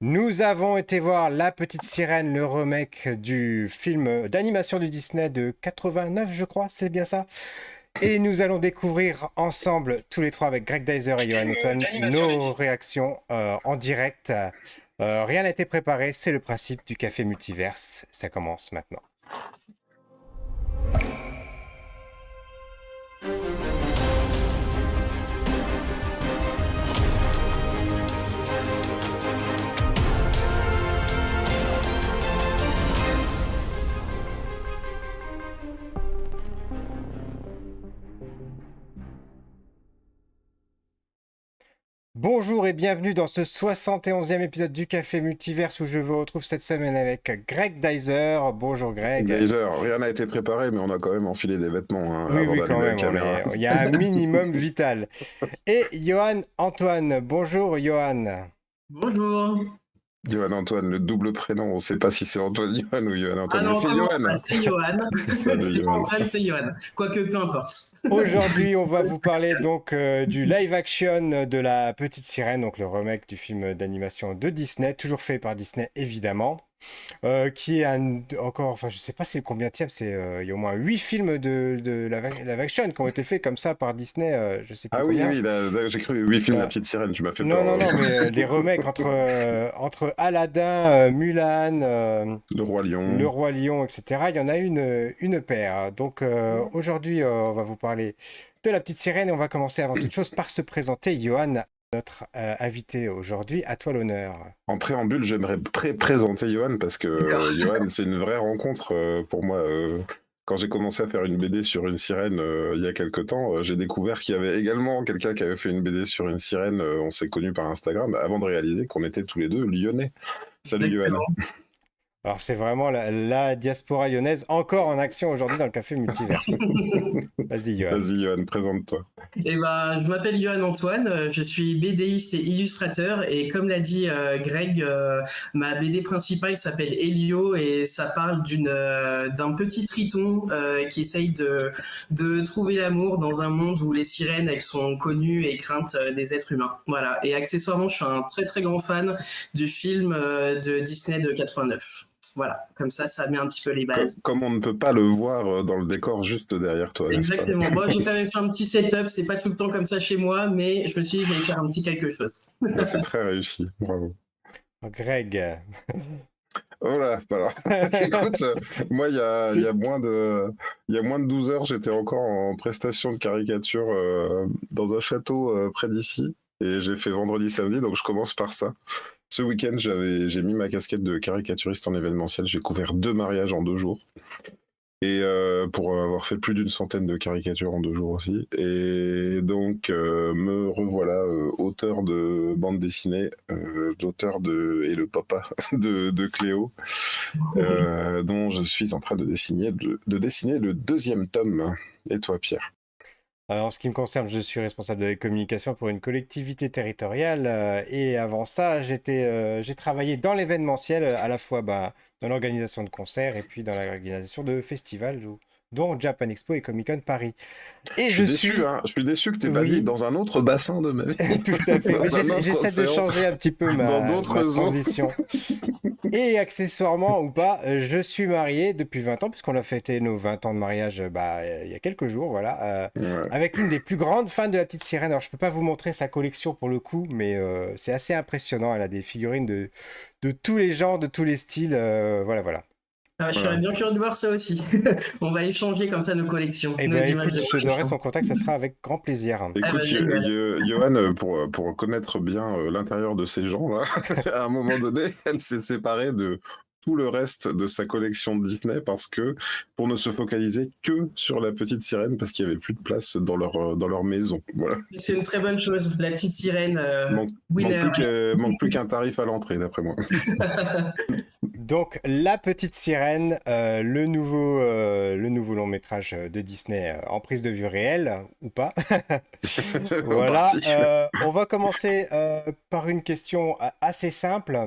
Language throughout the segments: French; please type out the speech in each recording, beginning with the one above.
Nous avons été voir La Petite Sirène, le remake du film d'animation du Disney de 89, je crois, c'est bien ça. Et nous allons découvrir ensemble, tous les trois, avec Greg Dyser et Johan Antoine, nos réactions en direct. Rien n'a été préparé, c'est le principe du café multiverse. Ça commence maintenant. Bonjour et bienvenue dans ce 71e épisode du Café Multiverse où je vous retrouve cette semaine avec Greg Dyser. Bonjour Greg. Geyser, rien n'a été préparé, mais on a quand même enfilé des vêtements Oui, avant oui, quand d'allumer la même, caméra. il y a un minimum vital. Et Johan Antoine. Bonjour Johan. Bonjour. Johan Antoine, le double prénom, on ne sait pas si c'est Antoine Johan ou Johan Ah Antoine, non, mais on c'est commence Johan. pas, c'est Johan. Salut, C'est pas Johan. Antoine, c'est Johan. Quoique, peu importe. Aujourd'hui, on va vous parler donc du live action de La Petite Sirène, donc le remake du film d'animation de Disney, toujours fait par Disney évidemment. Qui est encore, enfin je sais pas c'est le combienième, il y a au moins 8 films de live action qui ont été faits comme ça par Disney, je sais plus Ah oui, combien. oui, j'ai cru 8 films La Bah, Petite Sirène, tu m'as fait non, peur. non, non, mais les remakes entre Aladdin, Mulan, Le Roi Le Lion. Roi Lion, etc. Il y en a une paire. Donc aujourd'hui, on va vous parler de La Petite Sirène et on va commencer avant toute chose par se présenter. Johan, notre invité aujourd'hui, à toi l'honneur. En préambule, j'aimerais présenter Johan parce D'accord. que Johan, c'est une vraie rencontre pour moi. Quand j'ai commencé à faire une BD sur une sirène il y a quelque temps, j'ai découvert qu'il y avait également quelqu'un qui avait fait une BD sur une sirène. On s'est connus par Instagram avant de réaliser qu'on était tous les deux lyonnais. Salut Johan. Exactement. Alors c'est vraiment la diaspora lyonnaise encore en action aujourd'hui dans le café multiverse. Vas-y Johan. Vas-y Johan, présente-toi. Eh ben, je m'appelle Johan Antoine, je suis BDiste et illustrateur et comme l'a dit Greg, ma BD principale s'appelle Elio et ça parle d'un petit triton qui essaye de trouver l'amour dans un monde où les sirènes elles sont connues et craintes des êtres humains. Voilà. Et accessoirement, je suis un très très grand fan du film de Disney de 89. Voilà, comme ça met un petit peu les bases. Comme on ne peut pas le voir dans le décor juste derrière toi, n'est-ce pas? Exactement. Moi, j'ai quand même fait un petit setup. C'est pas tout le temps comme ça chez moi, mais je me suis dit, je vais faire un petit quelque chose. Ouais, c'est très réussi, bravo. Greg. Oh là, alors, écoute, moi, il y a moins de 12 heures, j'étais encore en prestation de caricature dans un château près d'ici, et j'ai fait vendredi, samedi, donc je commence par ça. Ce week-end, j'ai mis ma casquette de caricaturiste en événementiel, j'ai couvert 2 mariages en 2 jours. Et pour avoir fait plus d'une centaine de caricatures en 2 jours aussi. Et donc, me revoilà auteur de bande dessinée, l'auteur et le papa de Cléo, dont je suis en train de dessiner le 2e tome. Et toi, Pierre? En ce qui me concerne, je suis responsable de la communication pour une collectivité territoriale et avant ça, j'ai travaillé dans l'événementiel, à la fois dans l'organisation de concerts et puis dans l'organisation de festivals, dont Japan Expo et Comic Con Paris. Et Je suis déçu, hein. Je suis déçu que tu n'aies pas Oui. dit dans un autre bassin de ma vie. Tout à fait. Dans Mais un autre j'essaie de océan, changer un petit peu dans ma d'autres eaux. transition. Et accessoirement ou pas, je suis marié depuis 20 ans, puisqu'on a fêté nos 20 ans de mariage il y a quelques jours, voilà, Ouais. avec l'une des plus grandes fans de la petite sirène. Alors, je peux pas vous montrer sa collection pour le coup, mais c'est assez impressionnant. Elle a des figurines de tous les genres, de tous les styles. Voilà, voilà. Ah, je serais bien curieux de voir ça aussi. On va échanger comme ça nos collections. Eh nos bien, images écoute, de je te donnerai collection. son contact, ça sera avec grand plaisir. Écoute, génial. Johan, pour connaître bien l'intérieur de ces gens-là, à un moment donné, elle s'est séparée de tout le reste de sa collection de Disney pour ne se focaliser que sur la petite sirène parce qu'il n'y avait plus de place dans leur maison. Voilà. C'est une très bonne chose. La petite sirène Manque winner. manque plus qu'un tarif à l'entrée, d'après moi. Donc, La Petite Sirène, le nouveau long métrage de Disney en prise de vue réelle, ou pas. Voilà, Parti. on va commencer par une question assez simple.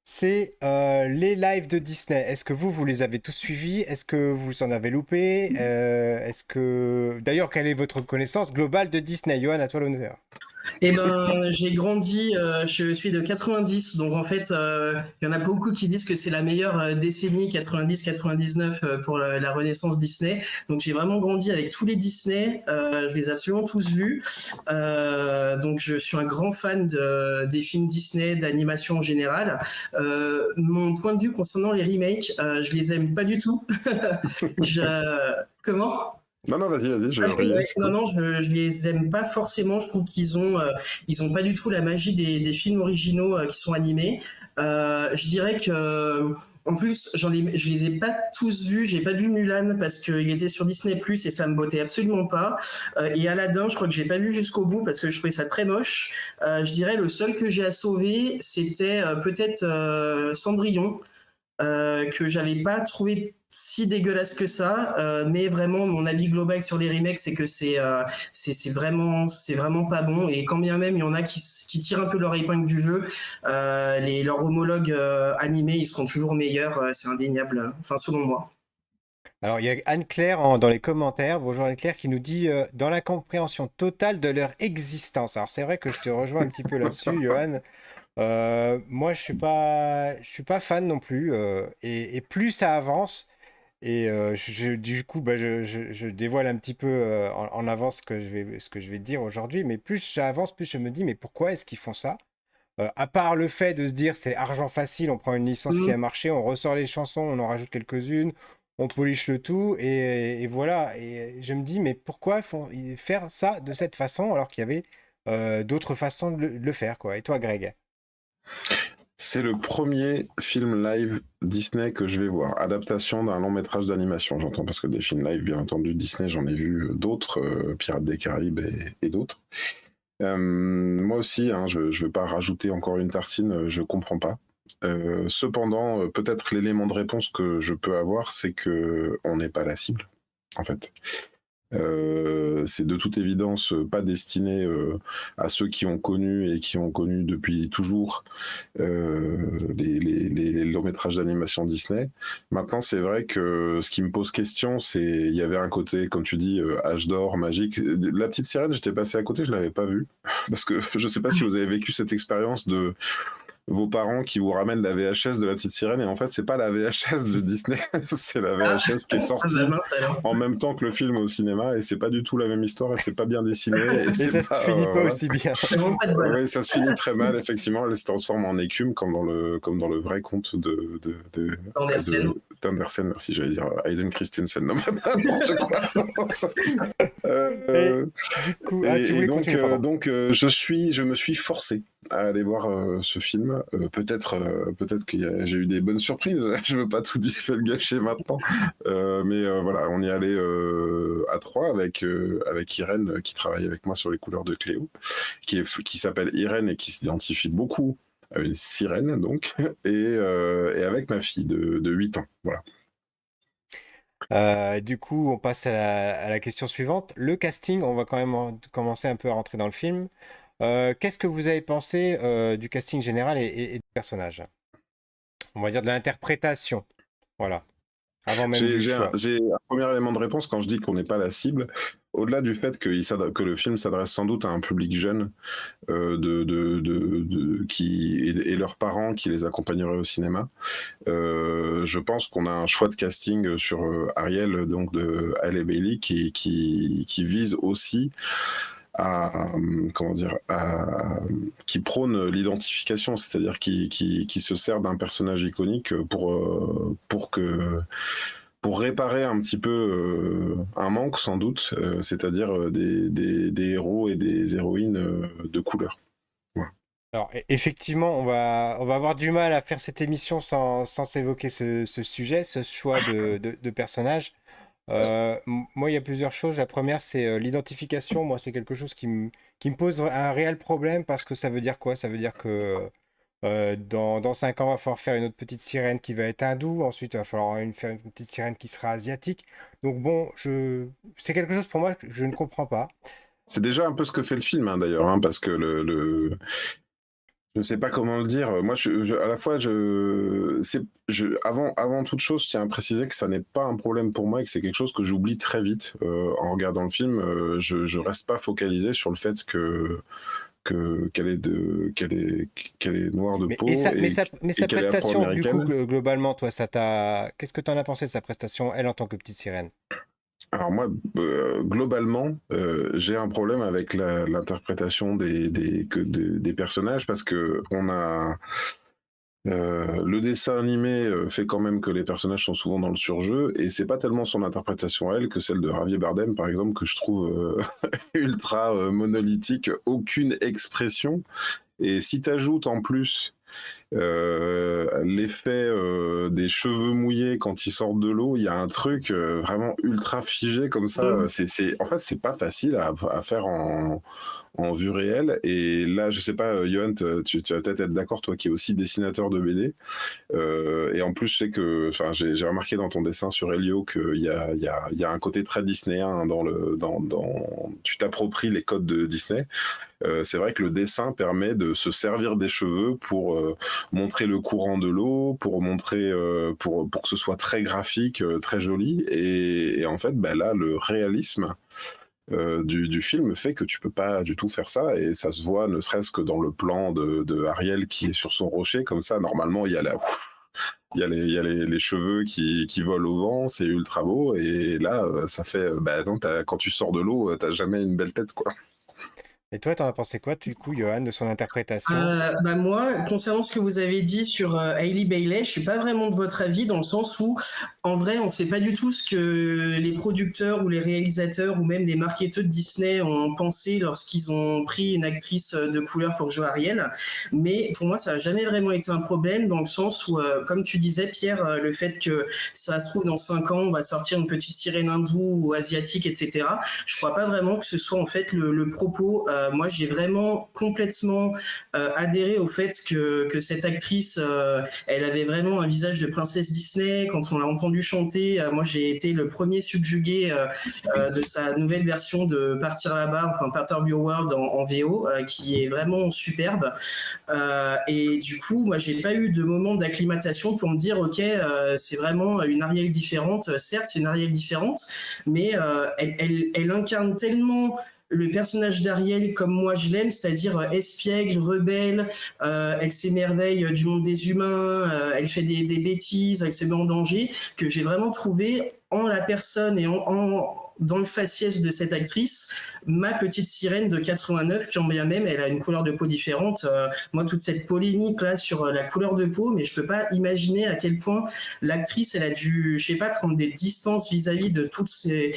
C'est les lives de Disney. Est-ce que vous les avez tous suivis? Est-ce que vous en avez loupé? D'ailleurs, quelle est votre connaissance globale de Disney? Johan, à toi l'honneur. Eh ben, j'ai grandi, je suis de 90, donc en fait, il y en a beaucoup qui disent que c'est la meilleure décennie 90-99 pour la renaissance Disney. Donc j'ai vraiment grandi avec tous les Disney, je les ai absolument tous vus. Donc je suis un grand fan des films Disney, d'animation en général. Mon point de vue concernant les remakes, je les aime pas du tout. Comment? Non, vas-y, je Ah, c'est riais. vrai. Non, non, je les aime pas forcément. Je trouve ils ont pas du tout la magie des films originaux qui sont animés. Je dirais que, en plus, je les ai pas tous vus. J'ai pas vu Mulan parce qu'il était sur Disney Plus et ça me bottait absolument pas. Et Aladdin, je crois que j'ai pas vu jusqu'au bout parce que je trouvais ça très moche. Je dirais le seul que j'ai à sauver, c'était peut-être Cendrillon que j'avais pas trouvé si dégueulasse que ça, mais vraiment mon avis global sur les remakes c'est que c'est vraiment pas bon, et quand bien même il y en a qui tirent un peu leur épingle du jeu, leurs homologues animés ils seront toujours meilleurs, c'est indéniable, enfin selon moi. Alors, il y a Anne-Claire dans les commentaires, bonjour Anne-Claire, qui nous dit dans l'incompréhension totale de leur existence. Alors, c'est vrai que je te rejoins un petit peu là-dessus, Johan. Moi, je suis pas fan non plus. Et plus ça avance, et du coup, bah, je dévoile un petit peu en avance ce que je vais dire aujourd'hui. Mais plus ça avance, plus je me dis, mais pourquoi est-ce qu'ils font ça? À part le fait de se dire c'est argent facile, on prend une licence qui a Mmh. marché, on ressort les chansons, on en rajoute quelques-unes, on polish le tout, et voilà. Et je me dis, mais pourquoi faire ça de cette façon alors qu'il y avait d'autres façons de le faire, quoi. Et toi, Greg? C'est le premier film live Disney que je vais voir. Adaptation d'un long métrage d'animation, j'entends, parce que des films live, bien entendu, Disney, j'en ai vu d'autres, Pirates des Caraïbes et d'autres. Moi aussi, hein, je ne veux pas rajouter encore une tartine, je comprends pas. Cependant, peut-être l'élément de réponse que je peux avoir, c'est que on n'est pas la cible, en fait. C'est de toute évidence pas destiné à ceux qui ont connu et qui ont connu depuis toujours les longs métrages d'animation Disney. Maintenant, c'est vrai que ce qui me pose question, c'est il y avait un côté, comme tu dis, âge d'or, magique. La petite sirène, j'étais passé à côté, je l'avais pas vue parce que je sais pas si vous avez vécu cette expérience de vos parents qui vous ramènent la VHS de la petite sirène, et en fait c'est pas la VHS de Disney, c'est la Ah, VHS qui est ah sortie bah mince alors. en même temps que le film au cinéma, et c'est pas du tout la même histoire, et c'est pas bien dessiné, et Et c'est ça se pas finit pas voilà. aussi bien. C'est vraiment pas de bol. Oui, ça se finit très mal, effectivement. Elle se transforme en écume, comme dans le vrai conte Andersen. d'Andersen. Merci, j'allais dire Hayden Christensen. Non, mais n'importe quoi. Et Euh, du coup, ah, tu voulais continuer, pardon. je me suis forcé à aller voir ce film. Peut-être que j'ai eu des bonnes surprises. Je veux pas tout dire, je vais le gâcher maintenant. Voilà, on y allait à trois avec Irène qui travaille avec moi sur les couleurs de Cléo, qui s'appelle Irène et qui s'identifie beaucoup à une sirène, donc, et avec ma fille de 8 ans. Voilà. Du coup, on passe à la question suivante. Le casting, on va quand même commencer un peu à rentrer dans le film. Qu'est-ce que vous avez pensé du casting général et du personnage? On va dire de l'interprétation. Voilà. Avant même du choix. J'ai un premier élément de réponse quand je dis qu'on n'est pas la cible. Au-delà du fait que le film s'adresse sans doute à un public jeune et leurs parents qui les accompagneraient au cinéma, je pense qu'on a un choix de casting sur Ariel, donc de Halle Bailey, qui vise aussi à comment dire qui prône l'identification, c'est-à-dire qui se sert d'un personnage iconique pour réparer un petit peu un manque sans doute, c'est-à-dire des héros et des héroïnes de couleur. Voilà. Alors, effectivement, on va avoir du mal à faire cette émission sans évoquer ce sujet, ce choix de personnage. Moi, il y a plusieurs choses. La première, c'est l'identification. Moi, c'est quelque chose qui me pose un réel problème parce que ça veut dire quoi? Ça veut dire que dans 5 ans, il va falloir faire une autre petite sirène qui va être hindoue. Ensuite, il va falloir faire une petite sirène qui sera asiatique. Donc bon, c'est quelque chose pour moi que je ne comprends pas. C'est déjà un peu ce que fait le film, hein, d'ailleurs, hein, parce que je ne sais pas comment le dire. Moi, à la fois, avant toute chose, je tiens à préciser que ça n'est pas un problème pour moi et que c'est quelque chose que j'oublie très vite en regardant le film. Je reste pas focalisé sur le fait que qu'elle est noire de Mais, peau mais sa qu'elle est prestation, du coup, afro-américaine. globalement, toi, qu'est-ce que tu en as pensé de sa prestation, elle, en tant que petite sirène? Alors moi, globalement, j'ai un problème avec l'interprétation des personnages parce que le dessin animé fait quand même que les personnages sont souvent dans le surjeu et c'est pas tellement son interprétation à elle que celle de Javier Bardem par exemple que je trouve ultra monolithique, aucune expression. Et si t'ajoutes en plus l'effet des cheveux mouillés quand ils sortent de l'eau, il y a un truc vraiment ultra figé comme ça. Mm. En fait, c'est pas facile à faire en vue réelle. Et là, je sais pas, Johan, tu vas peut-être être d'accord, toi qui es aussi dessinateur de BD. Et en plus, je sais que, enfin, j'ai remarqué dans ton dessin sur Helio qu'il y a un côté très disneyen hein, tu t'appropries les codes de Disney. C'est vrai que le dessin permet de se servir des cheveux pour montrer le courant de l'eau, pour montrer, pour que ce soit très graphique, très joli. Et en fait, bah, là, le réalisme du film fait que tu peux pas du tout faire ça et ça se voit ne serait-ce que dans le plan de Ariel qui est sur son rocher comme ça. Normalement, il y a les cheveux qui volent au vent, c'est ultra beau et là, ça fait, bah non, quand tu sors de l'eau, t'as jamais une belle tête quoi. Et toi, t'en as pensé quoi, du coup, Johan, de son interprétation? Bah moi, concernant ce que vous avez dit sur Hailey Bailey, je suis pas vraiment de votre avis dans le sens où, en vrai, on ne sait pas du tout ce que les producteurs ou les réalisateurs ou même les marketeurs de Disney ont pensé lorsqu'ils ont pris une actrice de couleur pour jouer Ariel. Mais pour moi, ça n'a jamais vraiment été un problème dans le sens où, comme tu disais, Pierre, le fait que ça se trouve dans 5 ans, on va sortir une petite sirène hindoue ou asiatique, etc. Je crois pas vraiment que ce soit en fait le propos. Moi, j'ai vraiment complètement adhérer au fait que cette actrice, elle avait vraiment un visage de princesse Disney. Quand on l'a entendue chanter, moi j'ai été le premier subjugué de sa nouvelle version de Partir là-bas, enfin Part of Your World en VO, qui est vraiment superbe. Et du coup, moi j'ai pas eu de moment d'acclimatation pour me dire ok, c'est vraiment une Ariel différente. Certes, c'est une Ariel différente, mais elle incarne tellement le personnage d'Ariel comme moi je l'aime, c'est-à-dire espiègle, rebelle, elle s'émerveille du monde des humains, elle fait des bêtises, elle se met en danger, que j'ai vraiment trouvé en la personne et dans le faciès de cette actrice, ma petite sirène de 89, quand bien même elle a une couleur de peau différente. Moi, toute cette polémique là sur la couleur de peau, mais je peux pas imaginer à quel point l'actrice, elle a dû, je sais pas, prendre des distances vis-à-vis de toutes ces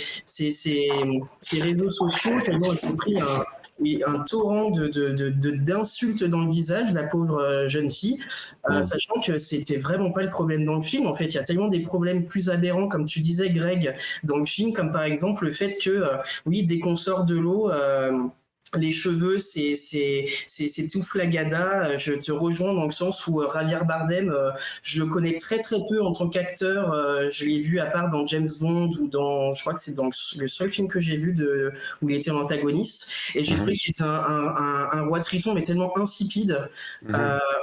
réseaux sociaux, tellement elle s'est pris un torrent d'insultes dans le visage, la pauvre jeune fille, sachant que c'était vraiment pas le problème dans le film. En fait, il y a tellement des problèmes plus aberrants, comme tu disais, Greg, dans le film, comme par exemple le fait que, oui, dès qu'on sort de l'eau, les cheveux, c'est tout flagada. Je te rejoins dans le sens où Javier Bardem, je le connais très très peu en tant qu'acteur. Je l'ai vu à part dans James Bond ou je crois que c'est dans le seul film que j'ai vu où il était antagoniste. Et j'ai trouvé qu'il était un roi Triton, mais tellement insipide,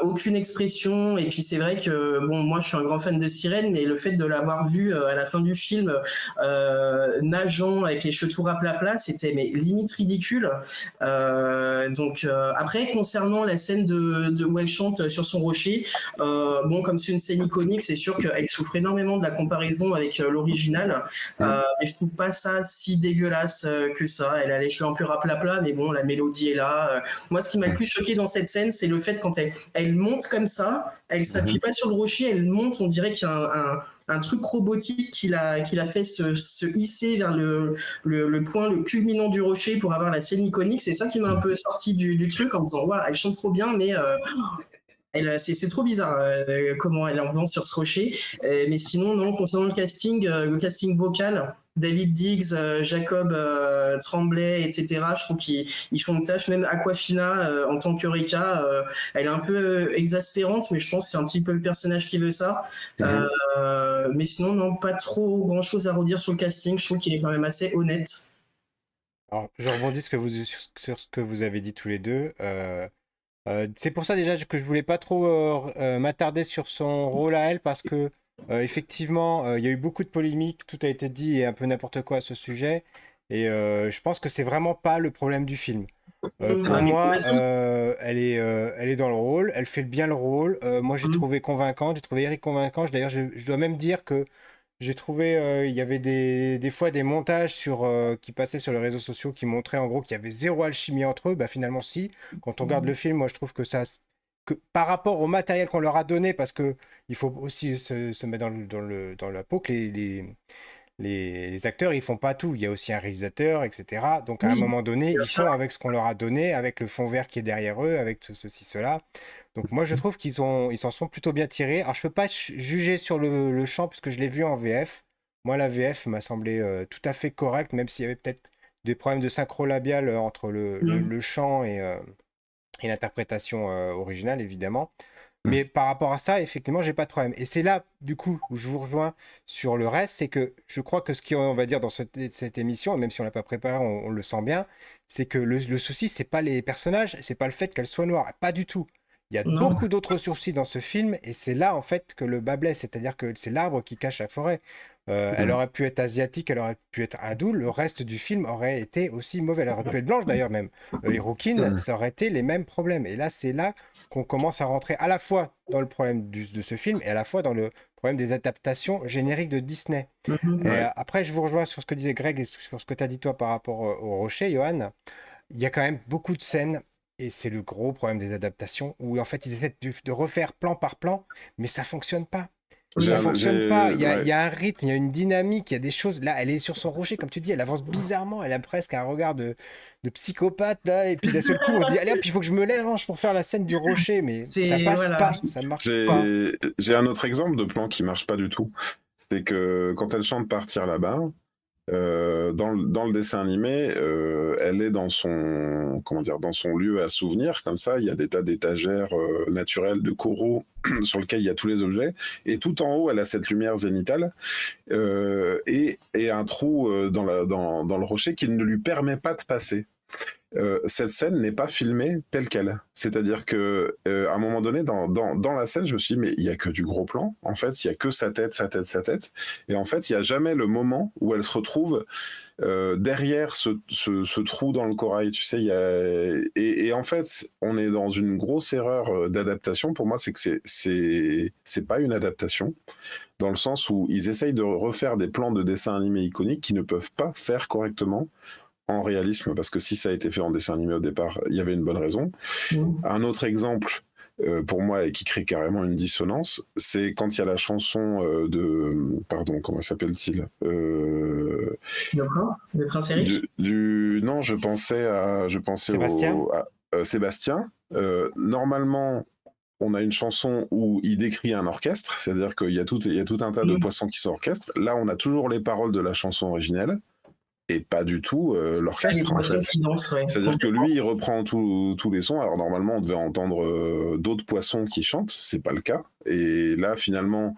aucune expression. Et puis c'est vrai que bon, moi je suis un grand fan de Sirène, mais le fait de l'avoir vu à la fin du film nageant avec les cheveux tout raplapla, c'était mais limite ridicule. Après, concernant la scène où elle chante sur son rocher, bon, comme c'est une scène iconique, c'est sûr qu'elle souffre énormément de la comparaison avec l'original. Et je trouve pas ça si dégueulasse que ça. Elle a les cheveux un peu raplapla, mais bon, la mélodie est là. Moi, ce qui m'a le plus choqué dans cette scène, c'est le fait quand elle monte comme ça, elle s'appuie pas sur le rocher, elle monte, on dirait qu'il y a un truc robotique qui l'a fait se hisser vers le point le culminant du rocher pour avoir la scène iconique. C'est ça qui m'a un peu sorti du truc en me disant ouais, elle chante trop bien, mais c'est trop bizarre comment elle est en sur ce rocher. Mais sinon, non, concernant le casting vocal, David Diggs, Jacob Tremblay, etc., je trouve qu'ils font une tâche. Même Aquafina, en tant qu'Eureka, elle est un peu exaspérante, mais je pense que c'est un petit peu le personnage qui veut ça. Mais sinon, non, pas trop grand-chose à redire sur le casting. Je trouve qu'il est quand même assez honnête. Alors, je rebondis sur ce que vous avez dit tous les deux. C'est pour ça déjà que je voulais pas trop m'attarder sur son rôle à elle parce que effectivement il y a eu beaucoup de polémiques, tout a été dit et un peu n'importe quoi à ce sujet et je pense que c'est vraiment pas le problème du film. Pour moi, raison. elle est dans le rôle, elle fait bien le rôle. Moi, j'ai Mm. trouvé convaincante, j'ai trouvé Eric convaincant. D'ailleurs, je dois même dire que j'ai trouvé, il y avait des fois des montages qui passaient sur les réseaux sociaux qui montraient en gros qu'il y avait zéro alchimie entre eux. Bah, finalement, si. Quand on regarde le film, moi, je trouve que par rapport au matériel qu'on leur a donné, parce que il faut aussi se mettre dans la peau que les acteurs, ils font pas tout. Il y a aussi un réalisateur, etc. Donc, à un Oui, moment donné, bien ils sûr. font avec ce qu'on leur a donné, avec le fond vert qui est derrière eux, avec ceci, cela. Donc, moi, je trouve ils s'en sont plutôt bien tirés. Alors, je peux pas juger sur le chant, puisque je l'ai vu en VF. Moi, la VF m'a semblé tout à fait correcte, même s'il y avait peut-être des problèmes de synchro labial entre Mm. le chant et l'interprétation originale, évidemment. Mm. Mais par rapport à ça, effectivement, j'ai pas de problème. Et c'est là, du coup, où je vous rejoins sur le reste, c'est que je crois que ce qu'on va dire dans cette émission, et même si on l'a pas préparé, on le sent bien, c'est que le souci, c'est pas les personnages, c'est pas le fait qu'elle soit noire, pas du tout. Il y a Non. beaucoup d'autres soucis dans ce film, et c'est là, en fait, que le bas blesse, c'est-à-dire que c'est l'arbre qui cache la forêt. Elle Mm. aurait pu être asiatique, elle aurait pu être hindoue, le reste du film aurait été aussi mauvais. Elle aurait pu être blanche d'ailleurs même. Les Rookin, Mm. ça aurait été les mêmes problèmes. Et là, c'est là qu'on commence à rentrer à la fois dans le problème de ce film et à la fois dans le problème des adaptations génériques de Disney. Et Mhm. Ouais. après, je vous rejoins sur ce que disait Greg et sur ce que tu as dit toi par rapport au Rocher, Johan. Il y a quand même beaucoup de scènes, et c'est le gros problème des adaptations, où en fait ils essaient de refaire plan par plan, mais ça fonctionne pas. Ça fonctionne pas. Il Ouais. y a un rythme, il y a une dynamique, il y a des choses. Là, elle est sur son rocher, comme tu dis, elle avance bizarrement, elle a presque un regard de psychopathe, là, et puis d'un seul coup, on se dit, allez hop, il faut que je me lève pour faire la scène du rocher, mais ça C'est passe voilà. pas, ça marche pas. J'ai un autre exemple de plan qui marche pas du tout. C'est que quand elle chante Partir là-bas, dans le dessin animé, elle est dans son, comment dire, dans son lieu à souvenir, comme ça, il y a des tas d'étagères naturelles de coraux sur lesquels il y a tous les objets, et tout en haut, elle a cette lumière zénitale, et un trou dans le rocher qui ne lui permet pas de passer. Cette scène n'est pas filmée telle qu'elle. C'est-à-dire que à un moment donné, dans la scène, je me suis dit, mais il y a que du gros plan. En fait, il y a que sa tête, sa tête, sa tête. Et en fait, il y a jamais le moment où elle se retrouve derrière ce trou dans le corail. Tu sais, et en fait, on est dans une grosse erreur d'adaptation. Pour moi, c'est que c'est pas une adaptation, dans le sens où ils essayent de refaire des plans de dessins animés iconiques qui ne peuvent pas faire correctement en réalisme, parce que si ça a été fait en dessin animé au départ, il y avait une bonne raison. Mm. Un autre exemple, pour moi, et qui crée carrément une dissonance, c'est quand il y a la chanson Pardon, comment s'appelle-t-il Le prince Eric. Non, je pensais Sébastien? à Sébastien. Normalement, on a une chanson où il décrit un orchestre, c'est-à-dire qu'il y a il y a tout un tas de Mm. poissons qui sont orchestres. Là, on a toujours les paroles de la chanson originelle et pas du tout Ah, les l'orchestre, en poissons fait. qui dansent, ouais, C'est-à-dire que lui, complètement. il reprend tous les sons. Alors normalement, on devait entendre d'autres poissons qui chantent, c'est pas le cas. Et là, finalement,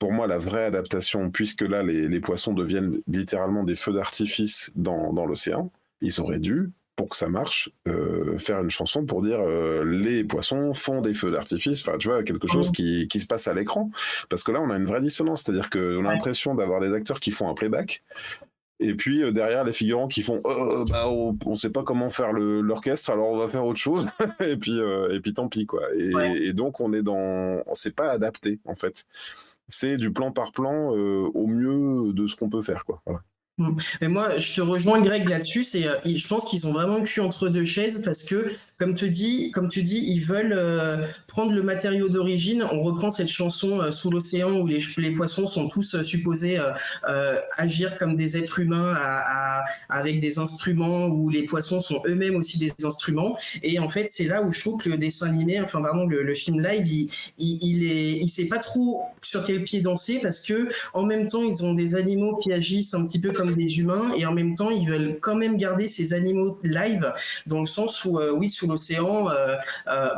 pour moi, la vraie adaptation, puisque là, les poissons deviennent littéralement des feux d'artifice dans l'océan, ils auraient dû, pour que ça marche, faire une chanson pour dire les poissons font des feux d'artifice. Enfin, tu vois, quelque chose Mm. qui se passe à l'écran. Parce que là, on a une vraie dissonance. C'est-à-dire qu'on a Ouais. l'impression d'avoir des acteurs qui font un playback, et puis derrière les figurants qui font bah, on sait pas comment faire l'orchestre, alors on va faire autre chose. Et puis tant pis quoi. Ouais. Et donc on s'est pas adapté en fait. C'est du plan par plan au mieux de ce qu'on peut faire quoi. Voilà. Mm. Mais moi, je te rejoins, Greg, là-dessus. Je pense qu'ils ont vraiment le cul entre deux chaises parce que, comme tu dis, ils veulent prendre le matériau d'origine. On reprend cette chanson Sous l'océan où les poissons sont tous supposés agir comme des êtres humains avec des instruments, où les poissons sont eux-mêmes aussi des instruments. Et en fait, c'est là où je trouve que le dessin animé, enfin pardon, le film live, il sait pas trop sur quel pied danser parce que en même temps, ils ont des animaux qui agissent un petit peu comme des humains et en même temps, ils veulent quand même garder ces animaux live dans le sens où, oui, sous l'océan,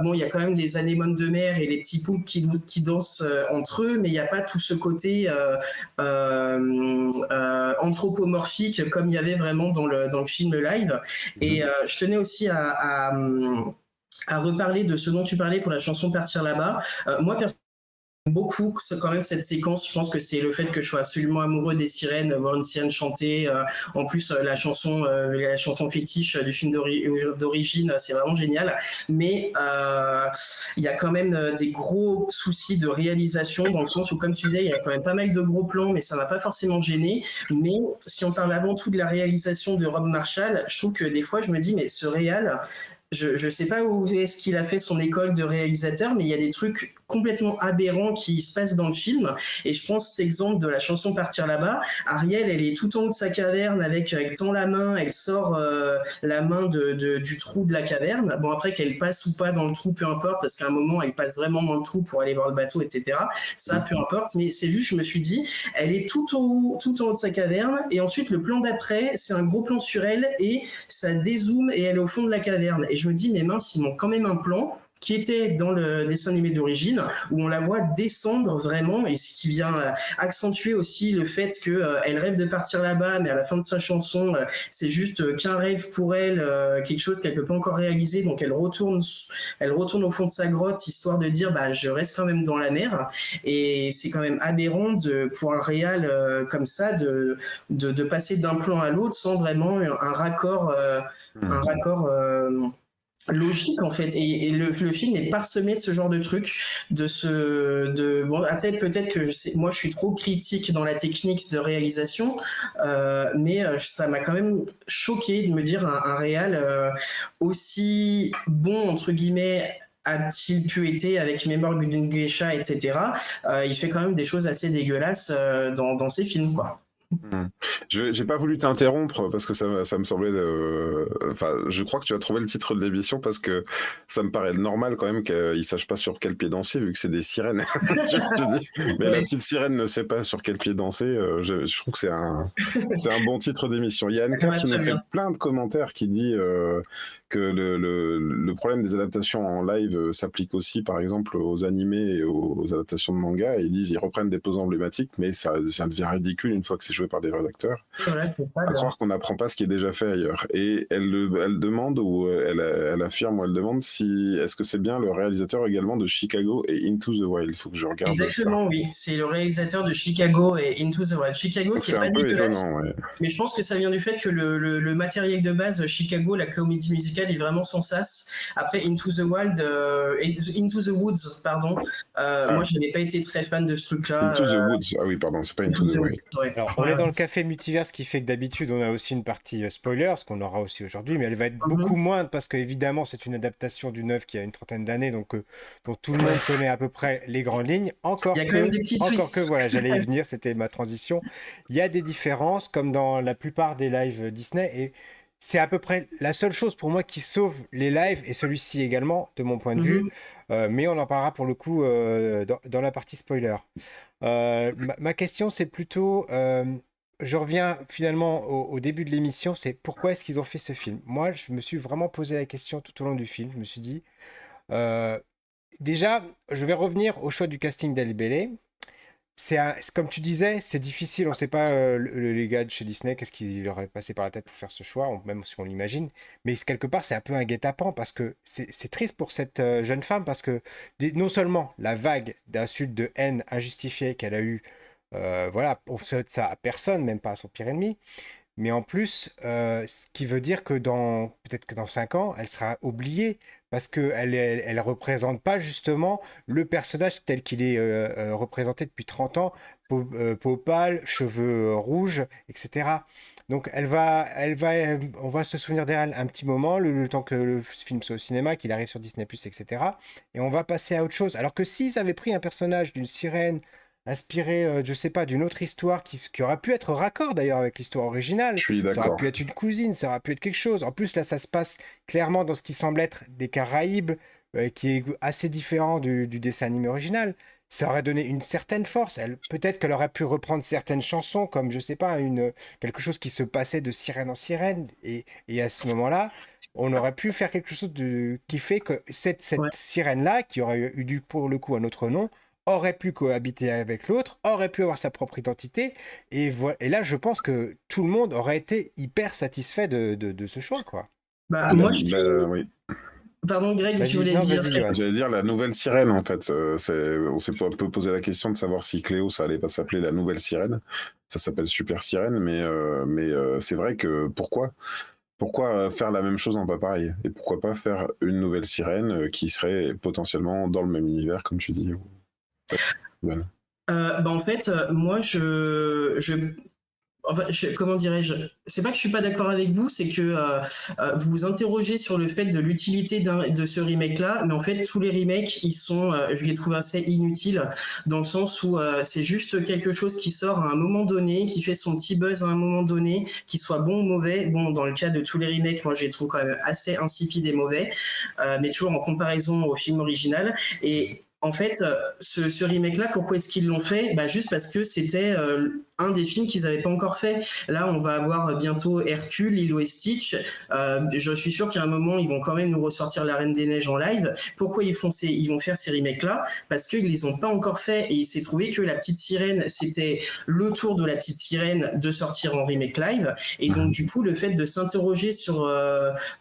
bon, il y a quand même les anémones de mer et les petits poulpes qui dansent entre eux, mais il n'y a pas tout ce côté anthropomorphique comme il y avait vraiment dans le film live. Et je tenais aussi à reparler de ce dont tu parlais pour la chanson Partir là-bas. Moi, beaucoup quand même cette séquence. Je pense que c'est le fait que je sois absolument amoureux des sirènes, voir une sirène chanter. En plus, la chanson fétiche du film d'origine, c'est vraiment génial. Mais il y a quand même des gros soucis de réalisation dans le sens où, comme tu disais, il y a quand même pas mal de gros plans, mais ça m'a pas forcément gêné. Mais si on parle avant tout de la réalisation de Rob Marshall, je trouve que des fois, je me dis, mais ce réal, je sais pas où est-ce qu'il a fait son école de réalisateur, mais il y a des trucs complètement aberrants qui se passent dans le film. Et je prends cet exemple de la chanson Partir là-bas. Ariel, elle est tout en haut de sa caverne avec tend la main, elle sort la main du trou de la caverne. Bon, après qu'elle passe ou pas dans le trou, peu importe, parce qu'à un moment, elle passe vraiment dans le trou pour aller voir le bateau, etc. Ça, peu importe. Mais c'est juste, je me suis dit, elle est tout en haut de sa caverne. Et ensuite, le plan d'après, c'est un gros plan sur elle et ça dézoome et elle est au fond de la caverne. Et je me dis, mais mince, ils manque quand même un plan qui était dans le dessin animé d'origine, où on la voit descendre vraiment, et ce qui vient accentuer aussi le fait qu'elle rêve de partir là-bas, mais à la fin de sa chanson, c'est juste qu'un rêve pour elle, quelque chose qu'elle peut pas encore réaliser, donc elle retourne au fond de sa grotte, histoire de dire, bah, je reste quand même dans la mer, et c'est quand même aberrant pour un réal comme ça, de passer d'un plan à l'autre sans vraiment un raccord logique en fait, et le film est parsemé de ce genre de trucs, bon, peut-être que moi je suis trop critique dans la technique de réalisation, mais ça m'a quand même choqué de me dire un réal aussi bon entre guillemets a-t-il pu être avec Mémoire d'une geisha, etc. Il fait quand même des choses assez dégueulasses dans ses films, quoi. J'ai pas voulu t'interrompre parce que ça me semblait. Enfin, je crois que tu as trouvé le titre de l'émission parce que ça me paraît normal quand même qu'ils sachent pas sur quel pied danser vu que c'est des sirènes. Tu dis. Mais la petite sirène ne sait pas sur quel pied danser. Je trouve que c'est un bon titre d'émission. Il y a Anne-Claire qui nous fait plein de commentaires qui dit que le problème des adaptations en live s'applique aussi par exemple aux animés et aux adaptations de manga. Et ils reprennent des poses emblématiques, mais ça devient ridicule une fois que c'est joué par des vrais acteurs. Voilà, à croire qu'on n'apprend pas ce qui est déjà fait ailleurs. Et elle demande, ou elle affirme, ou elle demande si est-ce que c'est bien le réalisateur également de Chicago et Into the Wild. Il faut que je regarde. Exactement, ça. Oui. C'est le réalisateur de Chicago et Into the Wild. Chicago donc qui est pas un peu étonnant, ouais. Mais je pense que ça vient du fait que le matériel de base, Chicago, la comédie musicale, est vraiment sans sas. Après, Into the Wild, Into the Woods, pardon. Moi, je n'avais pas été très fan de ce truc-là. Into the Woods, ah oui, pardon, c'est pas Into the Wild. Ouais. Alors, on est dans le café multiverse, qui fait que d'habitude, on a aussi une partie spoiler, ce qu'on aura aussi aujourd'hui, mais elle va être beaucoup moindre parce qu'évidemment, c'est une adaptation d'une œuvre qui a une trentaine d'années, donc dont tout le monde connaît à peu près les grandes lignes. Encore que, voilà, j'allais y venir, c'était ma transition. Il y a des différences, comme dans la plupart des lives Disney, et c'est à peu près la seule chose pour moi qui sauve les lives, et celui-ci également, de mon point de vue. Mais on en parlera pour le coup dans la partie spoiler. Ma question, c'est plutôt... je reviens finalement au début de l'émission, c'est pourquoi est-ce qu'ils ont fait ce film? Moi, je me suis vraiment posé la question tout au long du film. Je me suis dit... déjà, je vais revenir au choix du casting d'Halle Bailey. Comme tu disais, c'est difficile, on ne sait pas les gars de chez Disney, qu'est-ce qui leur est passé par la tête pour faire ce choix, même si on l'imagine, mais quelque part c'est un peu un guet-apens, parce que c'est triste pour cette jeune femme, parce que non seulement la vague d'insultes, de haine injustifiée qu'elle a eue, voilà, on souhaite ça à personne, même pas à son pire ennemi, mais en plus, ce qui veut dire que peut-être que dans 5 ans, elle sera oubliée parce qu'elle elle représente pas justement le personnage tel qu'il est représenté depuis 30 ans, peau pâle, cheveux rouges, etc. Donc on va se souvenir d'elle un petit moment, le temps que le film soit au cinéma, qu'il arrive sur Disney+, etc. Et on va passer à autre chose. Alors que s'ils avaient pris un personnage d'une sirène, inspiré, je sais pas, d'une autre histoire qui aurait pu être raccord d'ailleurs avec l'histoire originale. Je suis d'accord. Ça aurait pu être une cousine, ça aurait pu être quelque chose. En plus, là, ça se passe clairement dans ce qui semble être des Caraïbes, qui est assez différent du dessin animé original. Ça aurait donné une certaine force. Peut-être qu'elle aurait pu reprendre certaines chansons, comme, je sais pas, quelque chose qui se passait de sirène en sirène. Et à ce moment-là, on aurait pu faire quelque chose qui fait que cette sirène-là, qui aurait eu pour le coup un autre nom, aurait pu cohabiter avec l'autre, aurait pu avoir sa propre identité, et là je pense que tout le monde aurait été hyper satisfait de ce choix, quoi. Moi, oui. Pardon, Greg, tu Vas-y, voulais non, dire. vas-y, Johan. J'allais dire la nouvelle sirène, en fait. On s'est un peu posé la question de savoir si Cléo, ça allait pas s'appeler la nouvelle sirène. Ça s'appelle Super Sirène, mais c'est vrai que pourquoi faire la même chose en pas pareil? Et pourquoi pas faire une nouvelle sirène qui serait potentiellement dans le même univers, comme tu dis. Voilà. En fait, moi, enfin, comment dirais-je? C'est pas que je suis pas d'accord avec vous, c'est que vous vous interrogez sur le fait de l'utilité de ce remake-là, mais en fait, tous les remakes, je les trouve assez inutiles, dans le sens où c'est juste quelque chose qui sort à un moment donné, qui fait son petit buzz à un moment donné, qui soit bon ou mauvais. Bon, dans le cas de tous les remakes, moi, je les trouve quand même assez insipides et mauvais, mais toujours en comparaison au film original. Et en fait, ce remake-là, pourquoi est-ce qu'ils l'ont fait? Juste parce que c'était un des films qu'ils n'avaient pas encore fait. Là, on va avoir bientôt Hercule, Lilo et Stitch. Je suis sûr qu'à un moment, ils vont quand même nous ressortir La Reine des Neiges en live. Pourquoi ils vont faire ces remakes-là? Parce qu'ils les ont pas encore fait et il s'est trouvé que La Petite Sirène, c'était le tour de La Petite Sirène de sortir en remake live. Et donc, du coup, le fait de s'interroger sur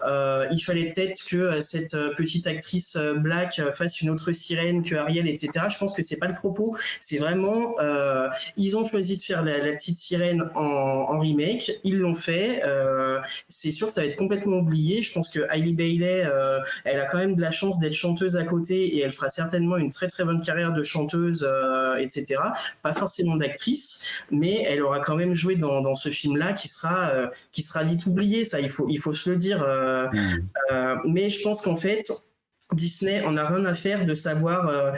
il fallait peut-être que cette petite actrice black fasse une autre sirène que Ariel, etc. Je pense que c'est pas le propos. C'est vraiment, ils ont choisi de faire la petite sirène en remake. Ils l'ont fait. C'est sûr que ça va être complètement oublié. Je pense que Hailey Bailey, elle a quand même de la chance d'être chanteuse à côté et elle fera certainement une très très bonne carrière de chanteuse, etc. Pas forcément d'actrice, mais elle aura quand même joué dans ce film-là qui sera vite oublié. Ça, il faut se le dire. Mais je pense qu'en fait, Disney en a rien à faire de savoir,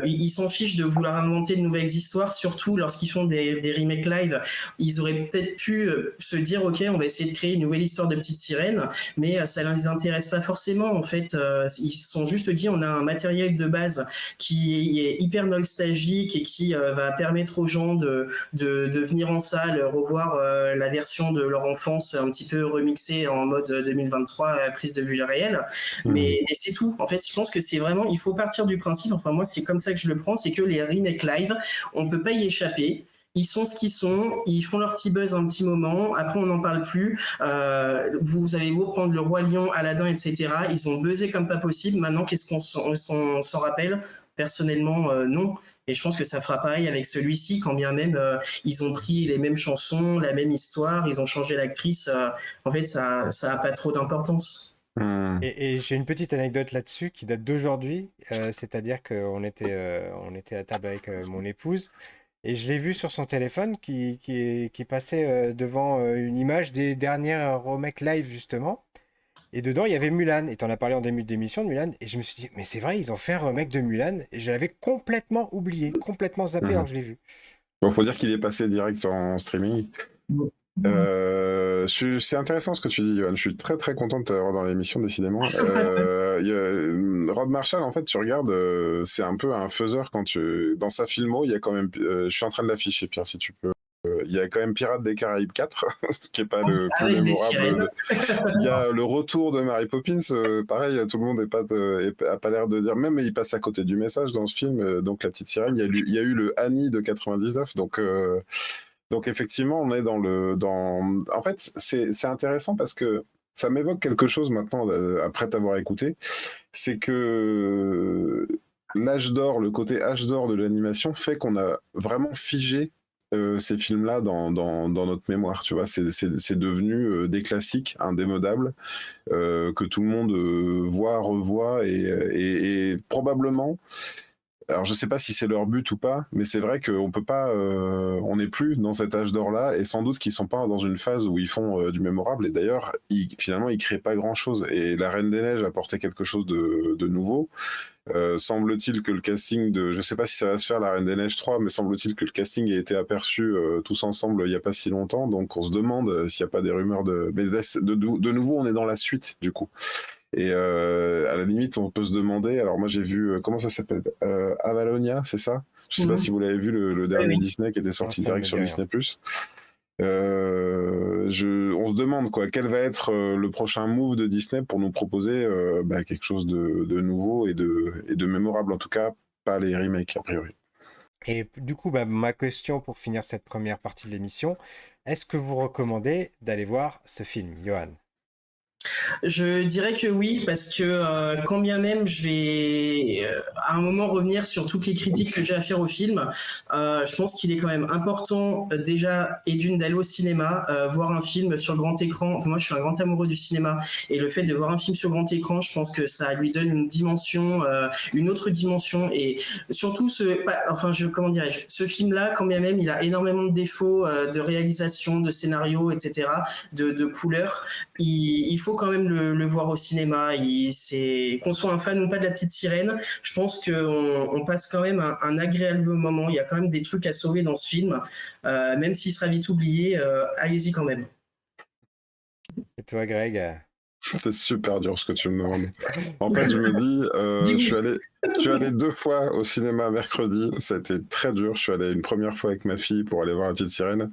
ils s'en fichent de vouloir inventer de nouvelles histoires, surtout lorsqu'ils font des remakes live. Ils auraient peut-être pu se dire, ok, on va essayer de créer une nouvelle histoire de petite sirène, mais ça ne les intéresse pas forcément. En fait, ils se sont juste dit, on a un matériel de base qui est hyper nostalgique et qui va permettre aux gens de venir en salle, revoir la version de leur enfance un petit peu remixée en mode 2023, prise de vue réelle. Mais c'est tout. En fait, je pense que c'est vraiment, il faut partir du principe, enfin moi c'est comme ça que je le prends, c'est que les remakes live, on peut pas y échapper. Ils sont ce qu'ils sont, ils font leur petit buzz un petit moment, après on n'en parle plus. Vous avez beau prendre le Roi Lion, Aladdin, etc. Ils ont buzzé comme pas possible. Maintenant, qu'est-ce qu'on s'en rappelle? Personnellement, non. Et je pense que ça fera pareil avec celui-ci, quand bien même ils ont pris les mêmes chansons, la même histoire, ils ont changé l'actrice. En fait, ça a pas trop d'importance. Et j'ai une petite anecdote là-dessus qui date d'aujourd'hui, c'est-à-dire on était à table avec mon épouse et je l'ai vu sur son téléphone qui passait devant une image des dernières remakes live justement. Et dedans, il y avait Mulan. Et t'en as parlé en début d'émission de Mulan. Et je me suis dit, mais c'est vrai, ils ont fait un remake de Mulan. Et je l'avais complètement oublié, complètement zappé alors que je l'ai vu. Bon, faut dire qu'il est passé direct en streaming. C'est intéressant ce que tu dis, Johan. Je suis très très content de t'avoir dans l'émission, décidément. Rob Marshall, en fait, tu regardes, c'est un peu un faiseur dans sa filmo, il y a quand même. Je suis en train de l'afficher, Pierre, si tu peux. Il y a quand même Pirates des Caraïbes 4, ce qui n'est pas le plus mémorable. Il y a le retour de Mary Poppins, pareil, tout le monde a pas l'air de dire, même il passe à côté du message dans ce film, donc La Petite Sirène, il y a eu le Annie de 99, donc effectivement, on est en fait, c'est intéressant parce que ça m'évoque quelque chose maintenant, après t'avoir écouté, c'est que l'âge d'or, le côté âge d'or de l'animation fait qu'on a vraiment figé ces films-là dans notre mémoire, tu vois, c'est devenu des classiques indémodables que tout le monde voit, revoit et probablement. Alors je sais pas si c'est leur but ou pas, mais c'est vrai qu'on peut pas, on n'est plus dans cet âge d'or-là, et sans doute qu'ils sont pas dans une phase où ils font du mémorable. Et d'ailleurs, finalement, ils créent pas grand-chose. Et La Reine des Neiges apportait quelque chose de nouveau. Semble-t-il que le casting je sais pas si ça va se faire La Reine des Neiges 3, mais semble-t-il que le casting a été aperçu tous ensemble il y a pas si longtemps. Donc on se demande s'il y a pas des rumeurs mais de nouveau, on est dans la suite du coup. Et à la limite, on peut se demander. Alors moi, j'ai vu comment ça s'appelle, Avalonia, c'est ça? Je sais pas si vous l'avez vu, le dernier Disney qui était sorti direct sur Disney+. On se demande quel va être le prochain move de Disney pour nous proposer quelque chose de nouveau et de mémorable, en tout cas pas les remakes a priori. Et du coup, ma question pour finir cette première partie de l'émission, est-ce que vous recommandez d'aller voir ce film, Johan? Je dirais que oui, parce que quand bien même je vais à un moment revenir sur toutes les critiques que j'ai à faire au film, je pense qu'il est quand même important déjà et d'une d'aller au cinéma, voir un film sur grand écran. Enfin, moi, je suis un grand amoureux du cinéma et le fait de voir un film sur grand écran, je pense que ça lui donne une dimension, une autre dimension et surtout comment dirais-je, ce film-là, quand bien même il a énormément de défauts de réalisation, de scénario, etc., de couleurs. Il faut quand même le voir au cinéma. Qu'on soit un fan ou pas de La Petite Sirène, je pense qu'on passe quand même un agréable moment. Il y a quand même des trucs à sauver dans ce film. Même s'il sera vite oublié, allez-y quand même. Et toi, Greg? C'est super dur ce que tu me demandes. En fait, je me dis, Dis oui. je suis allé 2 fois au cinéma mercredi. C'était très dur. Je suis allé une première fois avec ma fille pour aller voir La Petite Sirène.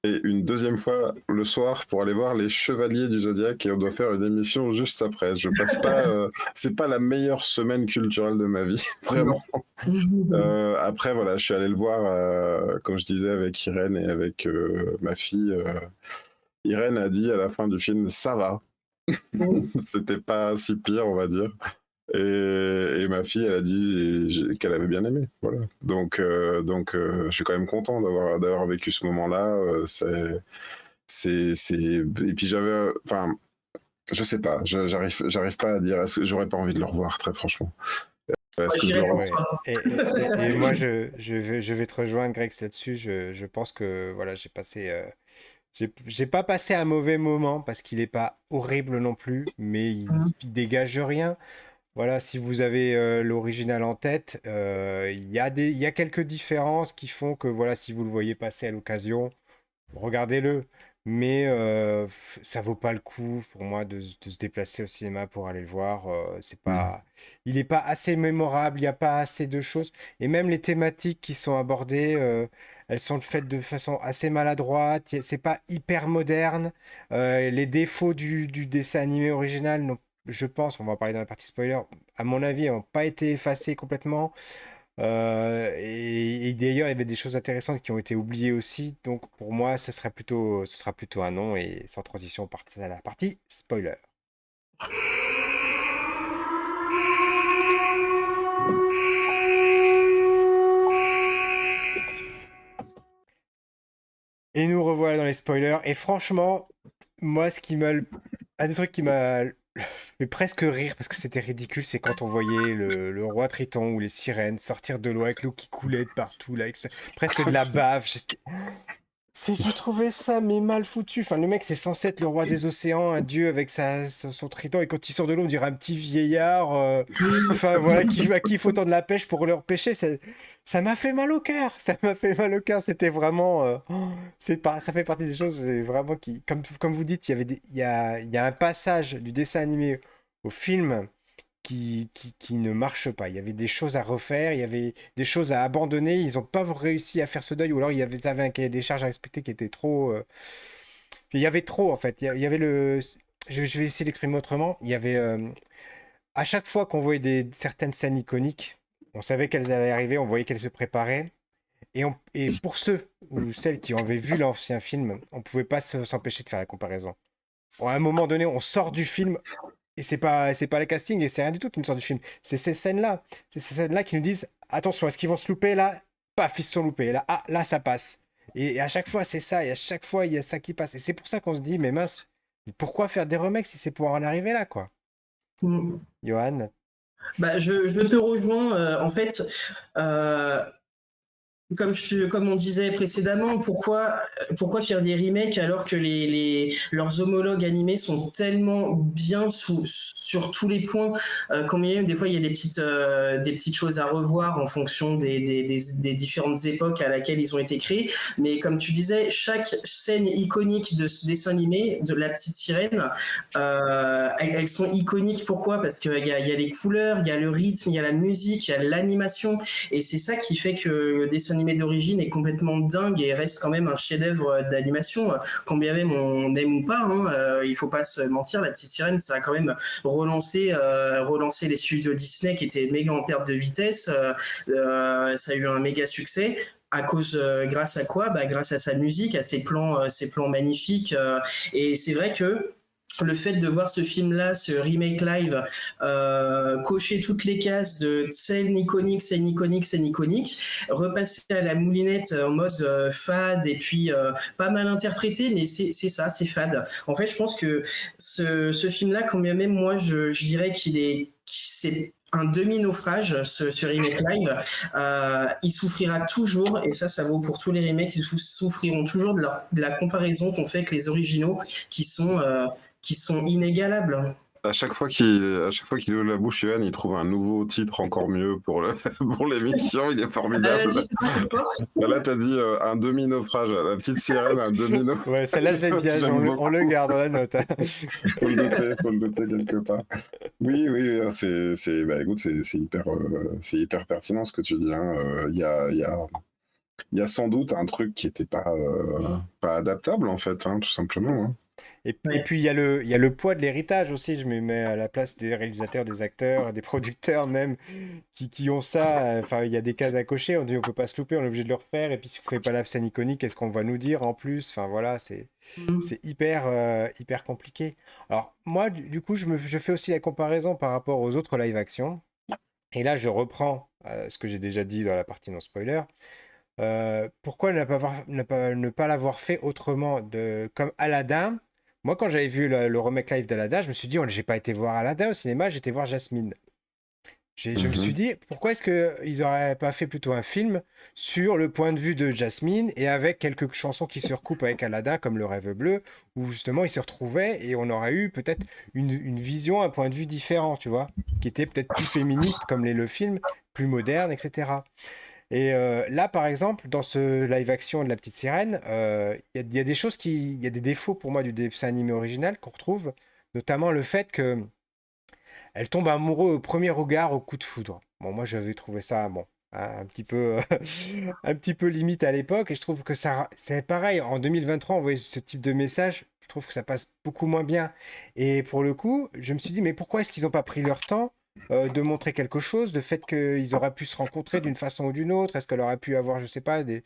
Et une deuxième fois le soir pour aller voir les Chevaliers du Zodiaque et on doit faire une émission juste après. Je passe pas, c'est pas la meilleure semaine culturelle de ma vie, vraiment. Après voilà, je suis allé le voir, comme je disais, avec Irène et avec ma fille. Irène a dit à la fin du film, ça va. C'était pas si pire, on va dire. Et ma fille, elle a dit qu'elle avait bien aimé. Voilà. Donc, je suis quand même content d'avoir vécu ce moment-là. Et puis enfin, je sais pas, j'arrive pas à dire, j'aurais pas envie de le revoir, très franchement. Et moi, je vais te rejoindre, Greg, là-dessus. Je pense que voilà, j'ai pas passé un mauvais moment parce qu'il est pas horrible non plus, mais il dégage rien. Voilà, si vous avez l'original en tête, il y a quelques différences qui font que voilà, si vous le voyez passer à l'occasion, regardez-le. Mais ça vaut pas le coup pour moi de se déplacer au cinéma pour aller le voir. C'est pas, il est pas assez mémorable, il n'y a pas assez de choses. Et même les thématiques qui sont abordées, elles sont faites de façon assez maladroite. C'est pas hyper moderne. Les défauts du dessin animé original, je pense, on va en parler dans la partie spoiler, à mon avis, n'ont pas été effacés complètement. Et d'ailleurs, il y avait des choses intéressantes qui ont été oubliées aussi. Donc pour moi, ce sera plutôt un non. Et sans transition, on part à la partie spoiler. Et nous revoilà dans les spoilers. Et franchement, moi, un des trucs qui m'a fait presque rire parce que c'était ridicule, c'est quand on voyait le roi Triton ou les sirènes sortir de l'eau avec l'eau qui coulait de partout, là, presque de la bave. J'ai trouvé ça mais mal foutu. Enfin, le mec, c'est censé être le roi des océans, un dieu avec son triton, et quand il sort de l'eau, on dirait un petit vieillard. Enfin, voilà, à qui il faut tendre la pêche pour leur pêcher. Ça m'a fait mal au cœur. Ça m'a fait mal au cœur. C'était vraiment. Ça fait partie des choses vraiment qui. Comme vous dites, il y a un passage du dessin animé au film qui ne marche pas. Il y avait des choses à refaire, il y avait des choses à abandonner. Ils n'ont pas réussi à faire ce deuil, ou alors ils avaient un cahier des charges à respecter qui était trop. Il y avait trop, en fait. Il y avait le. Je vais essayer d'exprimer autrement. Il y avait. À chaque fois qu'on voyait certaines scènes iconiques, on savait qu'elles allaient arriver, on voyait qu'elles se préparaient. Et pour ceux ou celles qui avaient vu l'ancien film, on ne pouvait pas s'empêcher de faire la comparaison. À un moment donné, on sort du film, et c'est pas le casting et c'est rien du tout qui nous sort du film. C'est ces scènes-là. C'est ces scènes-là qui nous disent attention, est-ce qu'ils vont se louper là? Paf, ils se sont loupés. Là, là, ça passe. Et à chaque fois, c'est ça. Et à chaque fois, il y a ça qui passe. Et c'est pour ça qu'on se dit, mais mince, pourquoi faire des remakes si c'est pour en arriver là, quoi? Johan? Bah, je te rejoins. En fait, comme on disait précédemment, pourquoi faire des remakes alors que leurs homologues animés sont tellement bien sur tous les points, quand même des fois il y a des petites choses à revoir en fonction des différentes époques à laquelle ils ont été créés, mais comme tu disais, chaque scène iconique de ce dessin animé, de La Petite Sirène, elles sont iconiques. Pourquoi? Parce qu'il y a les couleurs, il y a le rythme, il y a la musique, il y a l'animation, et c'est ça qui fait que le dessin animé d'origine est complètement dingue et reste quand même un chef-d'œuvre d'animation, quand bien même on aime ou pas, il faut pas se mentir. La Petite Sirène, ça a quand même relancé les studios Disney qui étaient méga en perte de vitesse. Ça a eu un méga succès. Grâce à quoi? Grâce à sa musique, à ses plans magnifiques. Et c'est vrai que le fait de voir ce film-là, ce remake live, cocher toutes les cases de scène iconique, scène iconique, scène iconique, repasser à la moulinette en mode fade et puis pas mal interprété, mais c'est ça, c'est fade. En fait, je pense que ce film-là, quand bien même moi, je dirais c'est un demi-naufrage, ce remake live. Il souffrira toujours, et ça vaut pour tous les remakes, ils souffriront toujours de la comparaison qu'on fait avec les originaux qui sont inégalables. À chaque fois qu'il ouvre la bouche, Yoann, il trouve un nouveau titre encore mieux pour pour l'émission. Il est formidable. Je sais pas, c'est quoi Là, t'as dit un demi-naufrage. La petite sirène, un demi-naufrage. Ouais, celle-là, je l'aime bien. On le garde dans la note. Faut le noter quelque part. Oui, écoute, c'est hyper pertinent ce que tu dis. Il y a sans doute un truc qui n'était pas adaptable, en fait, tout simplement. Hein. Et puis, il y a le poids de l'héritage aussi. Je me mets à la place des réalisateurs, des acteurs, des producteurs même, qui ont ça. Enfin, il y a des cases à cocher. On dit on peut pas se louper, on est obligé de le refaire. Et puis, si vous ne faites pas la scène iconique, qu'est-ce qu'on va nous dire en plus? Enfin, voilà, c'est hyper compliqué. Alors, moi, du coup, je fais aussi la comparaison par rapport aux autres live-action. Et là, je reprends ce que j'ai déjà dit dans la partie non spoiler. Pourquoi ne pas l'avoir fait autrement comme Aladdin? Moi, quand j'avais vu le remake live d'Aladdin, je me suis dit, j'ai pas été voir Aladdin au cinéma, j'étais voir Jasmine. Je me suis dit, pourquoi est-ce qu'ils auraient pas fait plutôt un film sur le point de vue de Jasmine et avec quelques chansons qui se recoupent avec Aladdin, comme Le Rêve Bleu, où justement ils se retrouvaient et on aurait eu peut-être une vision, un point de vue différent, tu vois, qui était peut-être plus féministe comme le film, plus moderne, etc. Et là, par exemple, dans ce live-action de La Petite Sirène, il y a des choses il y a des défauts pour moi du dessin animé original qu'on retrouve, notamment le fait que elle tombe amoureuse au premier regard, au coup de foudre. Bon, moi, j'avais trouvé ça, bon, un petit peu, un petit peu limite à l'époque, et je trouve que ça, c'est pareil. En 2023, envoyer ce type de message, je trouve que ça passe beaucoup moins bien. Et pour le coup, je me suis dit, mais pourquoi est-ce qu'ils n'ont pas pris leur temps de montrer quelque chose, de fait qu'ils auraient pu se rencontrer d'une façon ou d'une autre? Est-ce qu'elle aurait pu avoir, je sais pas, je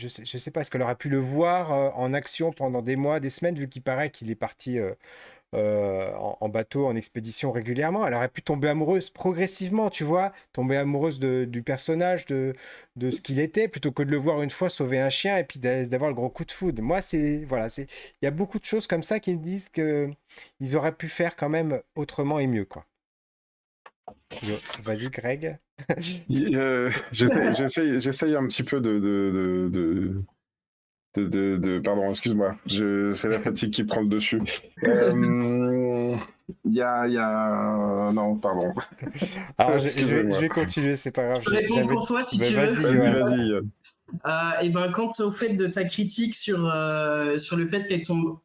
sais pas, est-ce qu'elle aurait pu le voir en action pendant des mois, des semaines, vu qu'il paraît qu'il est parti en bateau, en expédition régulièrement? Elle aurait pu tomber amoureuse progressivement, tu vois, tomber amoureuse du personnage, de ce qu'il était, plutôt que de le voir une fois sauver un chien et puis d'avoir le gros coup de foudre. Moi, voilà, il y a beaucoup de choses comme ça qui me disent que ils auraient pu faire quand même autrement et mieux, quoi. Vas-y, Greg. J'essaye un petit peu pardon, excuse-moi, c'est la fatigue qui prend le dessus. Non, pardon. Alors, je vais continuer, c'est pas grave. Je réponds pour toi si tu veux. Vas-y. Et ben, quant au fait de ta critique sur le fait qu'elle tombe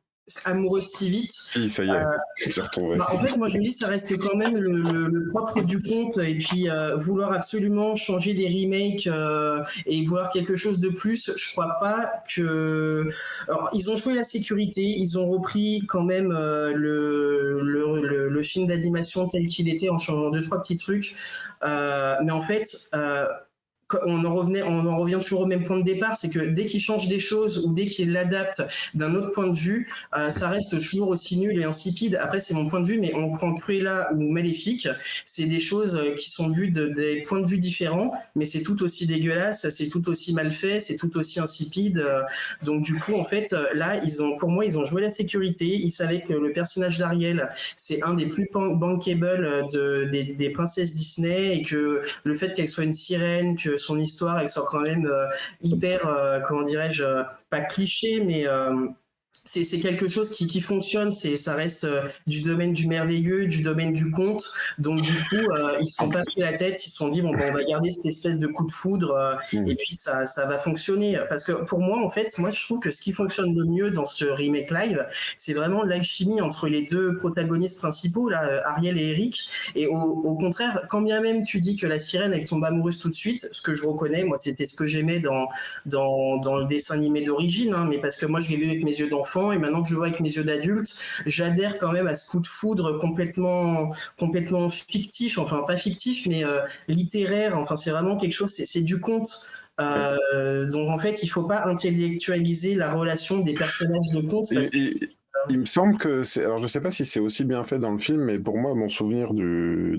amoureuse si vite. Si, ça y est, j'ai retrouvé. En fait, moi je me dis ça reste quand même le propre du conte, et puis vouloir absolument changer les remakes et vouloir quelque chose de plus, je crois pas que. Alors, ils ont joué la sécurité, ils ont repris quand même le film d'animation tel qu'il était en changeant 2-3 petits trucs, mais en fait. On en revient toujours au même point de départ, c'est que dès qu'ils changent des choses ou dès qu'ils l'adaptent d'un autre point de vue, ça reste toujours aussi nul et insipide. Après, c'est mon point de vue, mais on prend Cruella ou Maléfique, c'est des choses qui sont vues des points de vue différents, mais c'est tout aussi dégueulasse, c'est tout aussi mal fait, c'est tout aussi insipide. Donc du coup, en fait, là, pour moi, ils ont joué la sécurité. Ils savaient que le personnage d'Ariel, c'est un des plus bankable des princesses Disney, et que le fait qu'elle soit une sirène, que son histoire elle soit quand même hyper comment dirais-je, pas cliché, mais c'est quelque chose qui fonctionne, ça reste du domaine du merveilleux, du domaine du conte. Donc du coup, ils se sont pas pris la tête, ils se sont dit bon, on va garder cette espèce de coup de foudre et puis ça va fonctionner. Parce que pour moi, en fait, je trouve que ce qui fonctionne le mieux dans ce remake live, c'est vraiment l'alchimie entre les deux protagonistes principaux, là, Ariel et Eric. Et au contraire, quand bien même tu dis que la sirène elle tombe amoureuse tout de suite, ce que je reconnais, moi c'était ce que j'aimais dans le dessin animé d'origine, mais parce que moi je l'ai vu avec mes yeux d'enfant, et maintenant que je le vois avec mes yeux d'adulte, j'adhère quand même à ce coup de foudre complètement fictif, enfin pas fictif, mais littéraire. Enfin, c'est vraiment quelque chose, c'est du conte. Donc en fait, il faut pas intellectualiser la relation des personnages de conte. Il me semble que c'est. Alors, je sais pas si c'est aussi bien fait dans le film, mais pour moi, mon souvenir de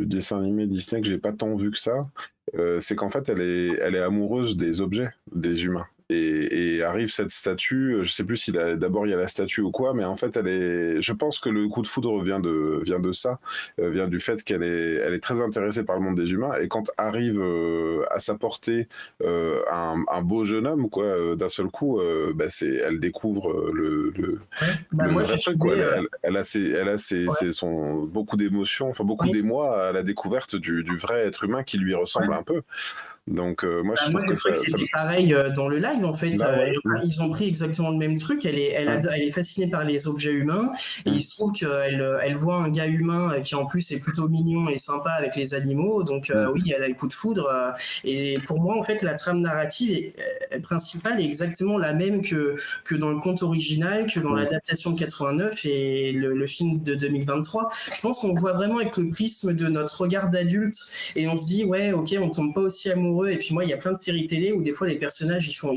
dessin animé Disney que j'ai pas tant vu que ça, c'est qu'en fait, elle est amoureuse des objets, des humains. Et arrive cette statue, je sais plus si d'abord il y a la statue ou quoi, mais en fait, je pense que le coup de foudre vient de ça, vient du fait elle est très intéressée par le monde des humains, et quand arrive à sa portée un beau jeune homme, quoi, d'un seul coup, elle découvre Ouais. Bah, le moi, vrai j'ai truc, quoi. trouvé. Elle a Ouais. beaucoup d'émotions, enfin beaucoup Oui. d'émoi à la découverte du vrai être humain qui lui ressemble Ouais. un peu. Donc, moi, je Bah, moi, trouve j'ai que trouvé que c'était pareil dans le live, en fait. là, ouais. Ils ont pris exactement le même truc. Elle est fascinée par les objets humains. Et il se trouve elle voit un gars humain qui, en plus, est plutôt mignon et sympa avec les animaux. Donc, oui, elle a le coup de foudre. Et pour moi, en fait, la trame narrative principale est exactement la même que dans le conte original, que dans l'adaptation de 89 et le film de 2023. Je pense qu'on voit vraiment avec le prisme de notre regard d'adulte et on se dit, ouais, ok, on tombe pas aussi amoureux. Et puis moi, il y a plein de séries télé où des fois les personnages ils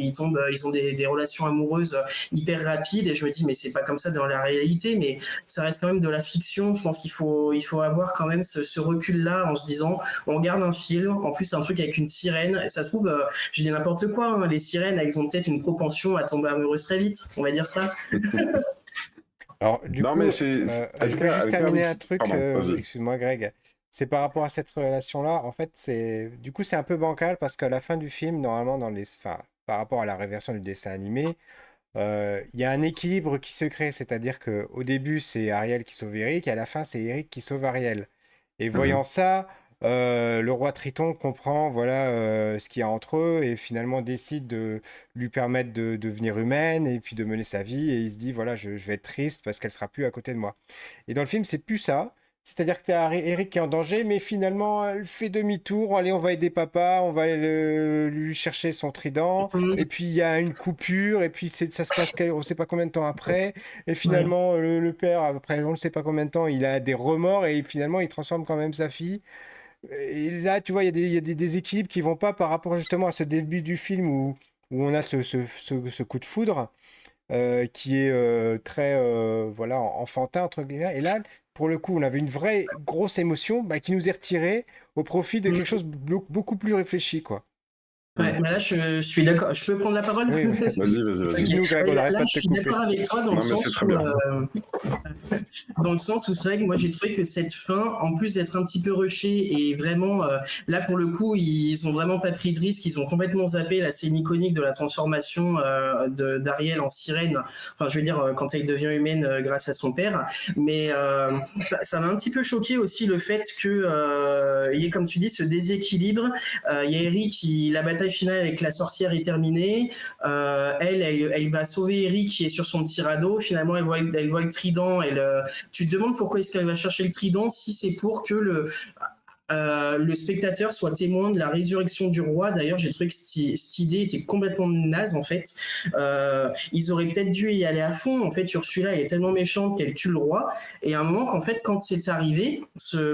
ont des relations amoureuses hyper rapides et je me dis, mais c'est pas comme ça dans la réalité, mais ça reste quand même de la fiction. Je pense qu'il faut avoir quand même ce recul-là en se disant, on regarde un film, en plus c'est un truc avec une sirène, et ça se trouve, je dis n'importe quoi, hein, les sirènes, elles ont peut-être une propension à tomber amoureuses très vite, on va dire ça. Alors, du Non, coup, mais c'est je voulais juste terminer un truc, Pardon, vas-y. excuse-moi Greg, c'est par rapport à cette relation-là, en fait, du coup, c'est un peu bancal parce qu'à la fin du film, normalement, enfin, par rapport à la réversion du dessin animé, il y a un équilibre qui se crée, c'est-à-dire que au début, c'est Ariel qui sauve Eric, et à la fin, c'est Eric qui sauve Ariel. Et voyant ça, le roi Triton comprend, voilà, ce qu'il y a entre eux, et finalement décide de lui permettre de devenir humaine, et puis de mener sa vie, et il se dit, voilà, je vais être triste parce qu'elle sera plus à côté de moi. Et dans le film, c'est plus ça. C'est-à-dire que tu as Eric qui est en danger, mais finalement, elle fait demi-tour. Allez, on va aider papa, on va aller lui chercher son trident. Et puis, il y a une coupure, et puis ça se passe on ne sait pas combien de temps après. Et Ouais. finalement, le père, après on ne sait pas combien de temps, il a des remords, et finalement, il transforme quand même sa fille. Et là, tu vois, il y a des déséquilibres qui vont pas par rapport justement à ce début du film où on a ce coup de foudre qui est très voilà, enfantin, entre guillemets. Et là, pour le coup, on avait une vraie grosse émotion bah, qui nous est retirée au profit de quelque chose de beaucoup plus réfléchi, quoi. Ouais, mais là, je suis d'accord. Je peux prendre la parole? Oui, Vas-y. excuse-nous, Greg, Ouais, on n'arrête là, pas de je te suis couper. d'accord avec toi Non, mais c'est très bien. dans le sens où c'est vrai que moi j'ai trouvé que cette fin, en plus d'être un petit peu rushée et vraiment, là pour le coup, ils ont vraiment pas pris de risque, ils ont complètement zappé la scène iconique de la transformation d'Ariel en sirène. Enfin, je veux dire, quand elle devient humaine grâce à son père. Mais ça m'a un petit peu choqué aussi le fait que il y ait, comme tu dis, ce déséquilibre. Il y a Eric qui, la bataille finale avec la sorcière est terminée. Elle va sauver Eric qui est sur son petit radeau. Finalement, elle voit le trident. Tu te demandes pourquoi est-ce qu'elle va chercher le trident si c'est pour que le spectateur soit témoin de la résurrection du roi. D'ailleurs, j'ai trouvé que cette idée était complètement naze en fait. Ils auraient peut-être dû y aller à fond. En fait, Ursula est tellement méchante qu'elle tue le roi. Et à un moment, quand c'est arrivé,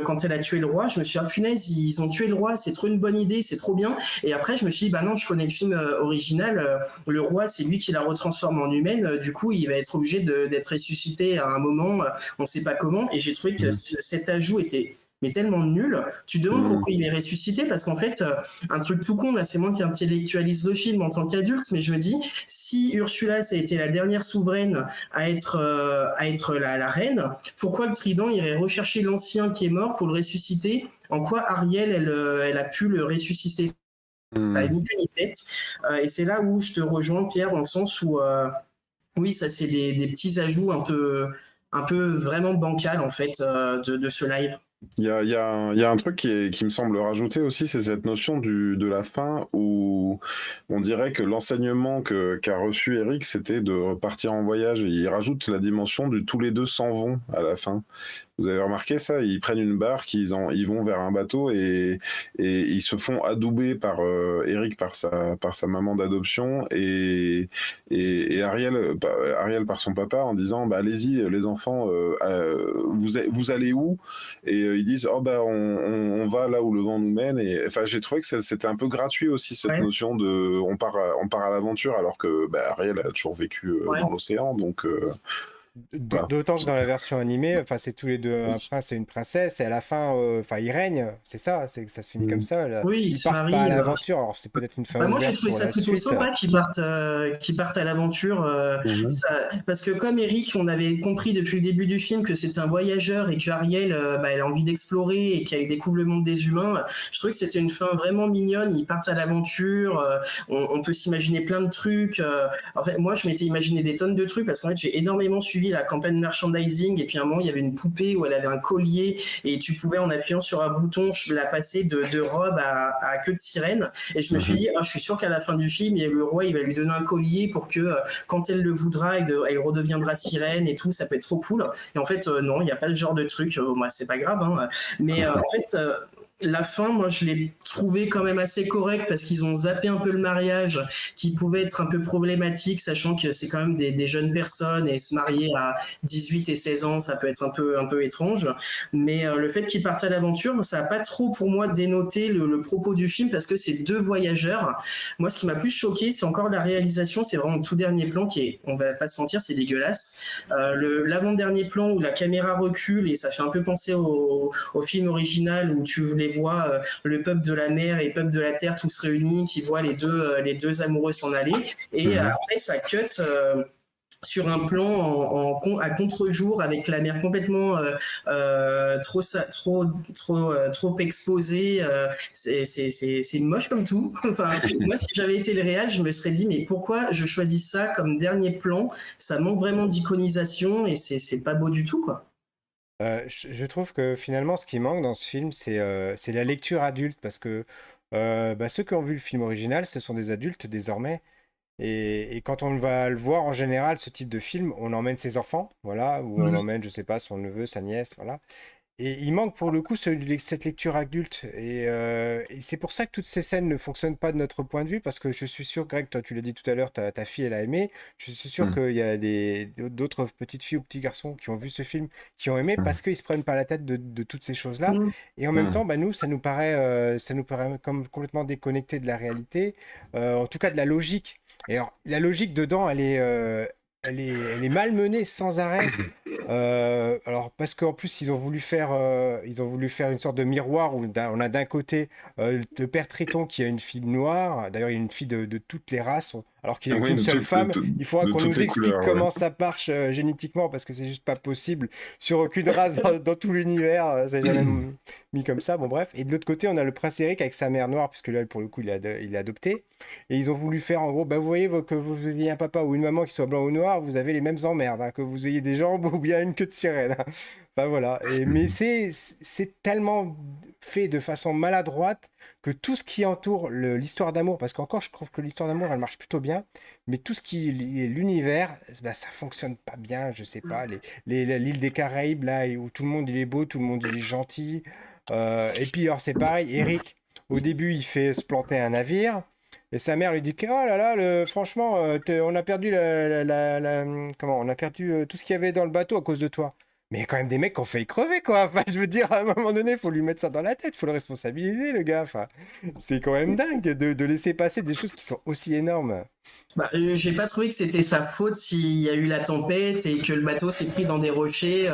quand elle a tué le roi, je me suis dit, ah, punaise, ils ont tué le roi, c'est trop une bonne idée, c'est trop bien. Et après, je me suis dit, bah non, je connais le film original. Le roi, c'est lui qui la retransforme en humaine. Du coup, il va être obligé d'être ressuscité à un moment, on ne sait pas comment. Et j'ai trouvé que cet ajout était mais tellement nul. Tu te demandes pourquoi il est ressuscité, parce qu'en fait, un truc tout con, là, c'est moi qui intellectualise le film en tant qu'adulte, mais je me dis, si Ursula, ça a été la dernière souveraine à être la reine, pourquoi le trident irait rechercher l'ancien qui est mort pour le ressusciter? En quoi Ariel, elle a pu le ressusciter? Ça n'a ni queue ni tête. Et c'est là où je te rejoins, Pierre, dans le sens où, oui, ça, c'est des petits ajouts un peu vraiment bancal, en fait, de ce live. Il y a un truc qui me semble rajouter aussi, c'est cette notion de la fin où on dirait que l'enseignement qu'a reçu Eric, c'était de repartir en voyage. Et il rajoute la dimension du tous les deux s'en vont à la fin. Vous avez remarqué ça? Ils prennent une barque, ils vont vers un bateau et ils se font adouber par Eric, par sa maman d'adoption et Ariel par son papa en disant bah, allez-y les enfants, vous allez où? Et ils disent oh bah on va là où le vent nous mène. Et enfin j'ai trouvé que c'était un peu gratuit aussi cette notion de on part à l'aventure alors que bah, Ariel a toujours vécu dans l'océan donc Voilà. D'autant que dans la version animée, enfin, c'est tous les deux un prince et une princesse, et à la fin, enfin, ils règnent, c'est ça, c'est que ça se finit comme ça. Là. Oui, ils Ils se partent pas à marient. l'aventure, alors c'est peut-être une fin Bah, moi, j'ai ouverte trouvé pour ça la plutôt suite. sympa qu'ils partent à l'aventure. Mhm. Parce que comme Eric, on avait compris depuis le début du film que c'était un voyageur et que Ariel, elle a envie d'explorer et qu'elle découvre le monde des humains. Je trouvais que c'était une fin vraiment mignonne. Ils partent à l'aventure. On peut s'imaginer plein de trucs. En fait, moi, je m'étais imaginé des tonnes de trucs parce qu'en fait, j'ai énormément suivi la campagne merchandising. Et puis à un moment, il y avait une poupée où elle avait un collier et tu pouvais, en appuyant sur un bouton, la passer de robe à queue de sirène. Et je me suis dit, je suis sûr qu'à la fin du film, le roi, il va lui donner un collier pour que quand elle le voudra, elle redeviendra sirène et tout, ça peut être trop cool. Et en fait, non, il n'y a pas ce genre de truc. Moi, c'est pas grave. Hein. Mais en fait, la fin, moi, je l'ai trouvé quand même assez correcte parce qu'ils ont zappé un peu le mariage qui pouvait être un peu problématique, sachant que c'est quand même des jeunes personnes et se marier à 18 et 16 ans, ça peut être un peu étrange. Mais le fait qu'ils partent à l'aventure, ça n'a pas trop pour moi dénoté le propos du film parce que c'est deux voyageurs. Moi, ce qui m'a plus choqué, c'est encore la réalisation. C'est vraiment le tout dernier plan qui est, on va pas se mentir, c'est dégueulasse. L'avant-dernier plan où la caméra recule et ça fait un peu penser au film original où tu les vois, le peuple de la mer et le peuple de la terre tous réunis, qui voient les deux amoureux s'en aller. Et après, ça cut sur un plan à contre-jour avec la mer complètement trop exposée. C'est moche comme tout. Enfin, moi, si j'avais été le réal, je me serais dit, mais pourquoi je choisis ça comme dernier plan? Ça manque vraiment d'iconisation et c'est pas beau du tout, quoi. Je trouve que finalement, ce qui manque dans ce film, c'est la lecture adulte, parce que ceux qui ont vu le film original, ce sont des adultes désormais. Et quand on va le voir en général, ce type de film, on emmène ses enfants, voilà, ou on emmène, je sais pas, son neveu, sa nièce, voilà. Et il manque pour le coup cette lecture adulte. Et c'est pour ça que toutes ces scènes ne fonctionnent pas de notre point de vue, parce que je suis sûr, Greg, toi tu l'as dit tout à l'heure, ta fille elle a aimé. Je suis sûr qu'il y a d'autres petites filles ou petits garçons qui ont vu ce film, qui ont aimé, parce qu'ils se prennent pas la tête de toutes ces choses-là. Et en même temps, bah, nous, ça nous paraît comme complètement déconnecté de la réalité, en tout cas de la logique. Et alors, la logique dedans, elle est malmenée sans arrêt. Alors parce qu'en plus ils ont voulu faire une sorte de miroir où on a d'un côté le père Triton qui a une fille noire, d'ailleurs il y a une fille de toutes les races, alors qu'il n'y a Oui, qu'une seule femme. Il faudra de qu'on toutes nous les explique couleurs, ouais. comment ça marche génétiquement parce que c'est juste pas possible sur aucune race dans tout l'univers, c'est jamais mis comme ça. Bon bref. Et de l'autre côté on a le prince Eric avec sa mère noire puisque là pour le coup il est adopté. Et ils ont voulu faire en gros, bah vous voyez que vous ayez un papa ou une maman qui soit blanc ou noir, vous avez les mêmes emmerdes, hein, que vous ayez des jambes ou bien une queue de sirène. Enfin voilà. Mais c'est tellement fait de façon maladroite que tout ce qui entoure l'histoire d'amour, parce qu'encore je trouve que l'histoire d'amour elle marche plutôt bien, mais tout ce qui est l'univers, bah, ça fonctionne pas bien. Je sais pas, l'île des Caraïbes là où tout le monde il est beau, tout le monde il est gentil. Et puis alors c'est pareil, Eric, au début il fait se planter un navire. Et sa mère lui dit que, oh là là, franchement, on a perdu comment, on a perdu tout ce qu'il y avait dans le bateau à cause de toi. Mais il y a quand même des mecs qui ont failli crever, quoi. Enfin, je veux dire, à un moment donné, il faut lui mettre ça dans la tête, il faut le responsabiliser, le gars. Enfin, c'est quand même dingue de laisser passer des choses qui sont aussi énormes. Bah, j'ai pas trouvé que c'était sa faute s'il y a eu la tempête et que le bateau s'est pris dans des rochers.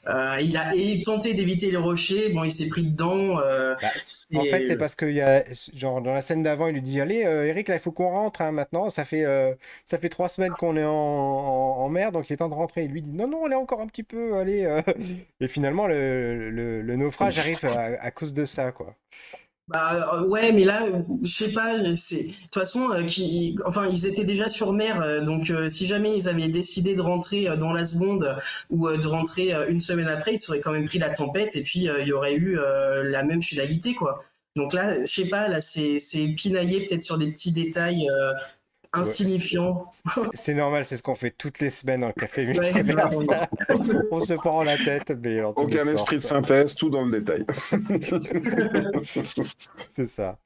Il a tenté d'éviter les rochers, bon, il s'est pris dedans. Bah, en fait, c'est parce qu'il y a, genre, dans la scène d'avant, il lui dit, allez, Eric, là, il faut qu'on rentre, hein, maintenant. Ça fait 3 semaines qu'on est en mer, donc il est temps de rentrer. Il lui dit, non, non, allez encore un petit peu, allez. Et finalement, le naufrage arrive à cause de ça, quoi. Bah ouais, mais là, je sais pas, de toute façon, enfin, ils étaient déjà sur mer, donc si jamais ils avaient décidé de rentrer dans la seconde ou de rentrer une semaine après, ils auraient quand même pris la tempête et puis il y aurait eu la même finalité, quoi. Donc là, je sais pas, là, c'est pinailler peut-être sur des petits détails Ouais, insignifiants. c'est normal, c'est ce qu'on fait toutes les semaines dans le café Ouais, multiverse. On se prend la tête, mais en toutes les Aucun esprit de forces. synthèse, tout dans le détail. C'est ça.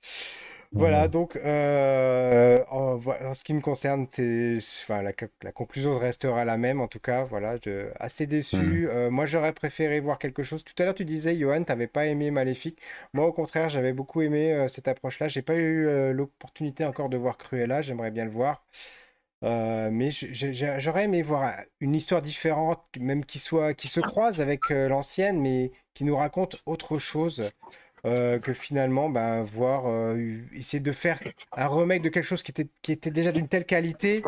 Voilà, donc en ce qui me concerne, enfin, la conclusion restera la même. En tout cas, voilà, assez déçu. Moi, j'aurais préféré voir quelque chose. Tout à l'heure, tu disais, Johan, t'avais pas aimé Maléfique. Moi, au contraire, j'avais beaucoup aimé cette approche-là. J'ai pas eu l'opportunité encore de voir Cruella. J'aimerais bien le voir. Mais j'aurais aimé voir une histoire différente, même qui se croise avec l'ancienne, mais qui nous raconte autre chose que finalement, bah, essayer de faire un remake de quelque chose qui était déjà d'une telle qualité,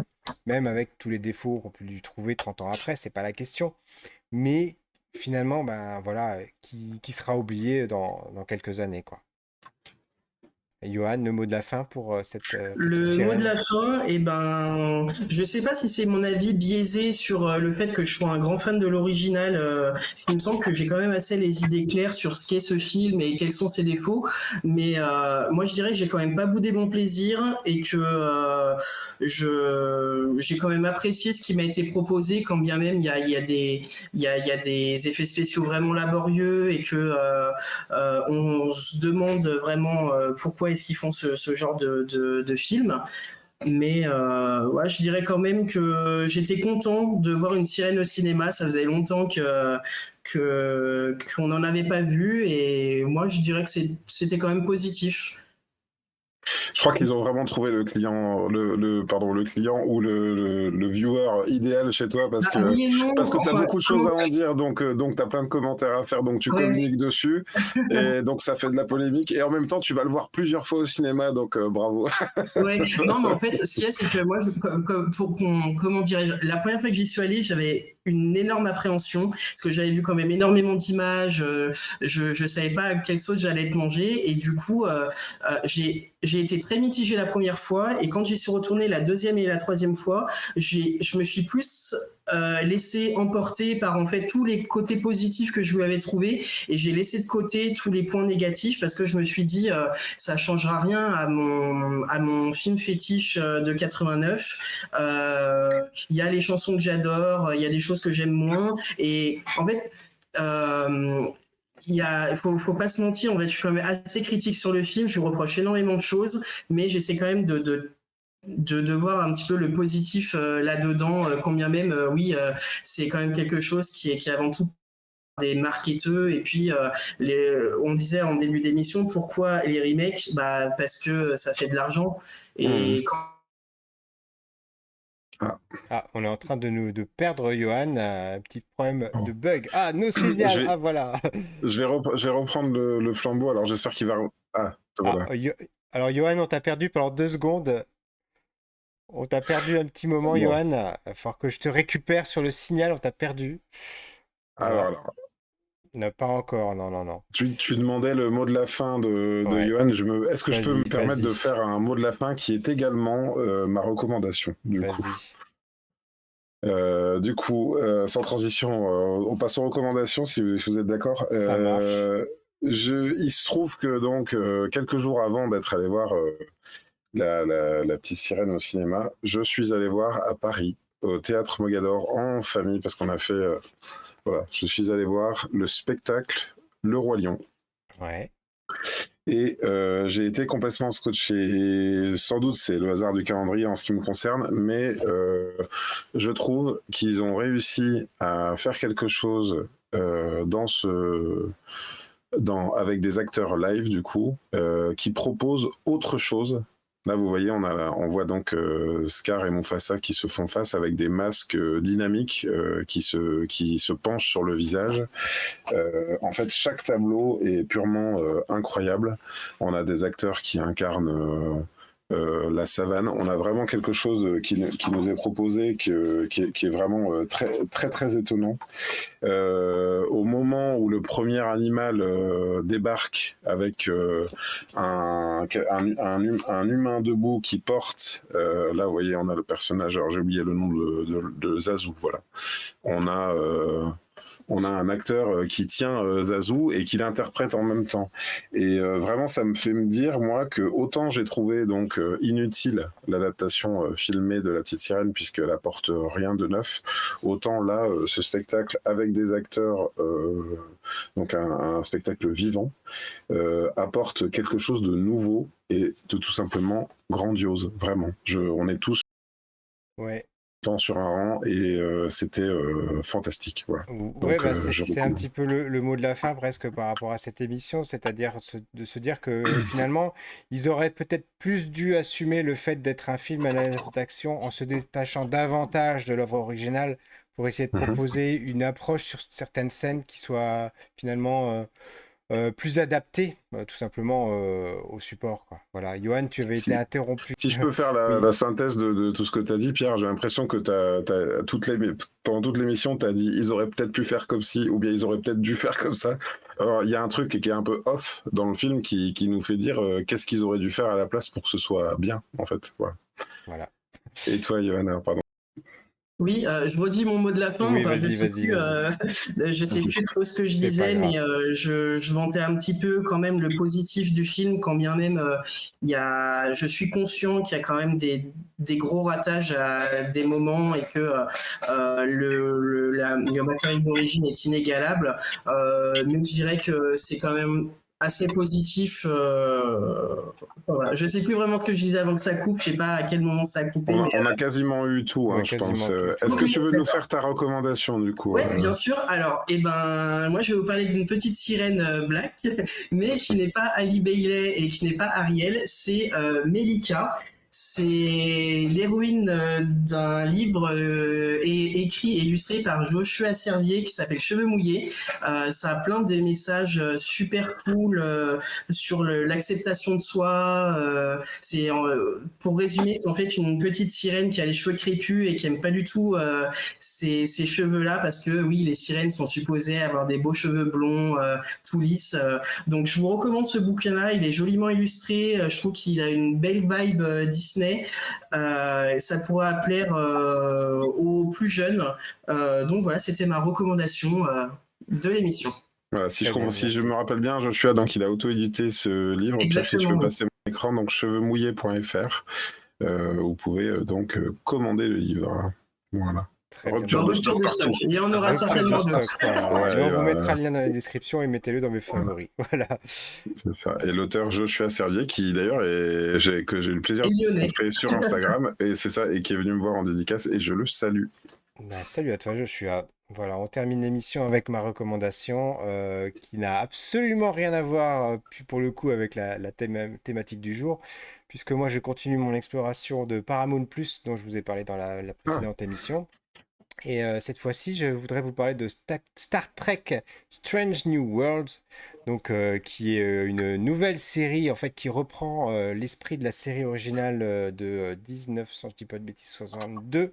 même avec tous les défauts qu'on peut lui trouver 30 ans après, c'est pas la question. Mais finalement, ben voilà, qui sera oublié dans quelques années, quoi. Et Johan, le mot de la fin pour cette petite Le mot de sirène. la fin, eh ben, je sais pas si c'est mon avis biaisé sur le fait que je sois un grand fan de l'original, parce qu'il me semble que j'ai quand même assez les idées claires sur ce qu'est ce film et quels sont ses défauts. Mais moi, je dirais que j'ai quand même pas boudé mon plaisir et que j'ai quand même apprécié ce qui m'a été proposé, quand bien même il y a des effets spéciaux vraiment laborieux et que on se demande vraiment pourquoi est-ce qu'ils font ce genre de film. Mais ouais, je dirais quand même que j'étais content de voir une sirène au cinéma. Ça faisait longtemps qu'on n'en avait pas vu et moi je dirais que c'était quand même positif. Je crois qu'ils ont vraiment trouvé le client, pardon, le client ou le viewer idéal chez toi Bah, oui et non, parce que tu as enfin, beaucoup de choses comment... à en dire, donc tu as plein de commentaires à faire, donc tu Ouais, communiques dessus, et donc ça fait de la polémique, et en même temps tu vas le voir plusieurs fois au cinéma, donc bravo. ouais, non, mais en fait, ce qu'il y a, c'est que moi, comment dirais-je, la première fois que j'y suis allé, j'avais une énorme appréhension, parce que j'avais vu quand même énormément d'images, je savais pas à quelle sauce j'allais être mangé, et du coup, j'ai été très mitigé la première fois, et quand j'y suis retourné la deuxième et la troisième fois, je me suis plus laissé emporter par en fait tous les côtés positifs que je lui avais trouvés, et j'ai laissé de côté tous les points négatifs, parce que je me suis dit, ça changera rien à mon film fétiche de 89. Il y a les chansons que j'adore, il y a des choses que j'aime moins. Et en fait, faut pas se mentir, en fait, je suis quand même assez critique sur le film, je lui reproche énormément de choses, mais j'essaie quand même de voir un petit peu le positif là-dedans, quand bien même, oui, c'est quand même quelque chose qui est avant tout des marketeux et puis on disait en début d'émission pourquoi les remakes, bah parce que ça fait de l'argent Hmm. et quand Ah. Ah, on est en train de perdre Johan, un petit problème Oh. de bug. Ah, nos Je signal, vais, ah voilà. je vais reprendre le flambeau, alors j'espère qu'il va... Ah, te Ah, voilà. alors Johan, on t'a perdu pendant 2 secondes. On t'a perdu un petit moment, Bon, Johan. Il va falloir que je te récupère sur le signal, on t'a perdu. Alors, alors, non, pas encore, non, non, non. tu demandais le mot de la fin de Ouais, Johan. Est-ce que je peux me vas-y, permettre de vas-y, faire un mot de la fin qui est également ma recommandation, du coup. vas-y. Sans transition, on passe aux recommandations si vous êtes d'accord. Ça marche. Il se trouve que donc quelques jours avant d'être allé voir la petite sirène au cinéma, je suis allé voir à Paris, au théâtre Mogador, en famille, parce qu'on a fait... voilà, je suis allé voir le spectacle Le Roi Lion. Ouais. Et j'ai été complètement scotché. Et sans doute, c'est le hasard du calendrier en ce qui me concerne, mais je trouve qu'ils ont réussi à faire quelque chose avec des acteurs live, du coup, qui proposent autre chose. Là, vous voyez, on voit donc Scar et Mufasa qui se font face avec des masques dynamiques qui se penchent sur le visage. En fait, chaque tableau est purement incroyable. On a des acteurs qui incarnent la savane. On a vraiment quelque chose qui nous est proposé, qui est vraiment très, très, très étonnant. Au moment où le premier animal débarque avec un humain debout qui porte, là, vous voyez, on a le personnage, alors j'ai oublié le nom de Zazu, voilà. On a... un acteur qui tient Zazu et qui l'interprète en même temps. Et vraiment, ça me fait me dire, moi, que autant j'ai trouvé donc inutile l'adaptation filmée de La Petite Sirène, puisqu'elle apporte rien de neuf, autant là, ce spectacle avec des acteurs, donc un spectacle vivant, apporte quelque chose de nouveau et de tout simplement grandiose, vraiment. On est tous Ouais. temps sur un rang et c'était fantastique. Voilà. Ouais, Donc, c'est un petit peu le mot de la fin presque par rapport à cette émission, c'est-à-dire de se dire que finalement, ils auraient peut-être plus dû assumer le fait d'être un film à d'action en se détachant davantage de l'œuvre originale pour essayer de proposer une approche sur certaines scènes qui soit finalement plus adaptée, tout simplement au support, quoi. Voilà, Johan, tu avais été interrompu. Si je peux faire Oui. la synthèse de tout ce que tu as dit, Pierre, j'ai l'impression que pendant toute l'émission, tu as dit ils auraient peut-être pu faire comme ci, ou bien ils auraient peut-être dû faire comme ça. Alors, il y a un truc qui est un peu off dans le film qui nous fait dire qu'est-ce qu'ils auraient dû faire à la place pour que ce soit bien, en fait. Voilà. Et toi, Johan, pardon. Oui, je redis mon mot de la fin. Oui, Enfin, vas-y. je sais plus trop ce que je C'est pas disais, grave. mais je vantais un petit peu quand même le positif du film, quand bien même je suis conscient qu'il y a quand même des gros ratages à des moments et que le matériel d'origine est inégalable. Mais je dirais que c'est quand même assez positif. Voilà. Je sais plus vraiment ce que je disais avant que ça coupe. Je sais pas à quel moment ça a coupé. On a quasiment eu tout, je pense. Est-ce que tu veux nous faire ta recommandation du coup? Ouais, bien sûr. Alors, moi, je vais vous parler d'une petite sirène black, mais qui n'est pas Ali Bailey et qui n'est pas Ariel. C'est Melika. C'est l'héroïne d'un livre écrit et illustré par Joshua Servier qui s'appelle Cheveux mouillés. Ça a plein des messages super cool sur l'acceptation de soi. Pour résumer, c'est en fait une petite sirène qui a les cheveux crépus et qui aime pas du tout ces cheveux-là parce que oui, les sirènes sont supposées avoir des beaux cheveux blonds, tout lisses. Donc je vous recommande ce bouquin-là. Il est joliment illustré. Je trouve qu'il a une belle vibe Disney. Ça pourra plaire aux plus jeunes. Donc voilà, c'était ma recommandation de l'émission. Voilà, si je me rappelle bien, Joshua, donc il a auto-édité ce livre. Pierre, si tu veux passer mon écran, donc cheveusmouillés.fr. Vous pouvez donc commander le livre. Voilà. Rupture de stock. Il y en aura certainement d'autres. On vous mettra le lien dans la description et mettez-le dans mes favoris. Voilà. C'est ça. Et l'auteur Joshua Servier, qui d'ailleurs que j'ai eu le plaisir de rencontrer sur Instagram, et c'est ça, et qui est venu me voir en dédicace, et je le salue. Salut à toi, Joshua. Voilà, on termine l'émission avec ma recommandation qui n'a absolument rien à voir pour le coup avec la thématique du jour, puisque moi je continue mon exploration de Paramount Plus dont je vous ai parlé dans la précédente émission. Et cette fois-ci, je voudrais vous parler de Star Trek Strange New Worlds, donc qui est une nouvelle série en fait qui reprend l'esprit de la série originale de 1900, je dis pas de bêtises, 62.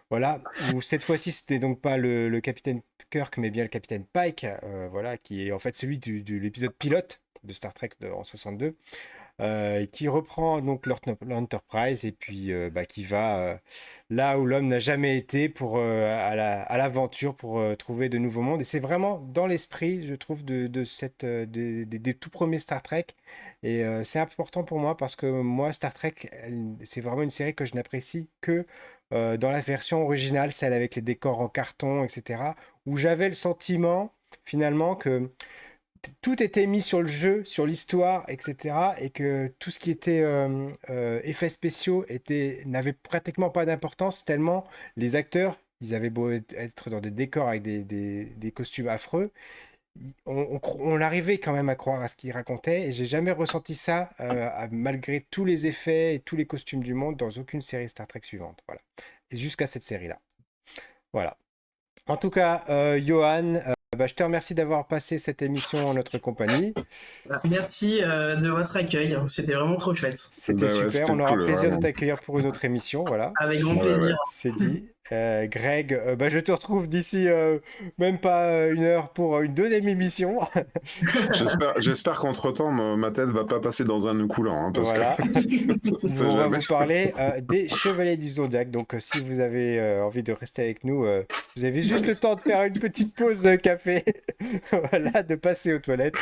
Voilà, où cette fois-ci c'était donc pas le capitaine Kirk mais bien le capitaine Pike, voilà, qui est en fait celui de l'épisode pilote de Star Trek en 62. Qui reprend donc l'Enterprise et puis qui va là où l'homme n'a jamais été pour à l'aventure pour trouver de nouveaux mondes. Et c'est vraiment dans l'esprit, je trouve, de cette des tout premiers Star Trek. Et c'est important pour moi parce que moi, Star Trek, c'est vraiment une série que je n'apprécie que dans la version originale, celle avec les décors en carton, etc., où j'avais le sentiment finalement que tout était mis sur le jeu, sur l'histoire, etc. Et que tout ce qui était effets spéciaux n'avait pratiquement pas d'importance, tellement les acteurs, ils avaient beau être dans des décors avec des costumes affreux, on arrivait quand même à croire à ce qu'ils racontaient. Et j'ai jamais ressenti ça, malgré tous les effets et tous les costumes du monde, dans aucune série Star Trek suivante. Voilà. Et jusqu'à cette série-là. Voilà. En tout cas, Johan, je te remercie d'avoir passé cette émission en notre compagnie. Merci de votre accueil, c'était vraiment trop chouette. C'était super, on aura plaisir de t'accueillir pour une autre émission, voilà. Avec grand plaisir. C'est dit. Greg, je te retrouve d'ici même pas une heure pour une deuxième émission. J'espère qu'entre-temps, ma tête va pas passer dans un nœud coulant. Parce voilà. que on va vous parler des Chevaliers du Zodiaque. Donc, si vous avez envie de rester avec nous, vous avez juste le temps de faire une petite pause café. Voilà, de passer aux toilettes.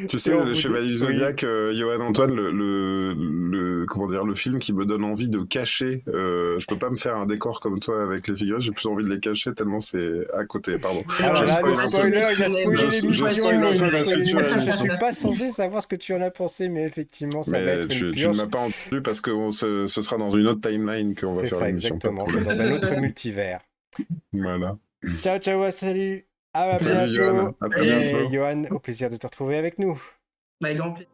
Tu sais, les Chevaliers du Zodiaque, Johan Antoine, comment dire, le film qui me donne envie de cacher. Je peux pas me faire un décor comme toi avec les figurines, j'ai plus envie de les cacher tellement c'est à côté, pardon. Alors là, le spoiler, il a spoilé Je l'émission. spoil un peu la future Je émission. suis pas censé savoir ce que tu en as pensé, mais effectivement, ça va Mais être une tu ne purge. m'as pas entendu parce que ce sera dans une autre timeline qu'on va C'est faire ça, l'émission. pas de exactement. C'est problème. dans un autre multivers. Voilà. Ciao, ciao, salut. À Salut, bientôt. Johan. À très Et bientôt. Johan, au plaisir de te retrouver avec nous. Avec grand plaisir.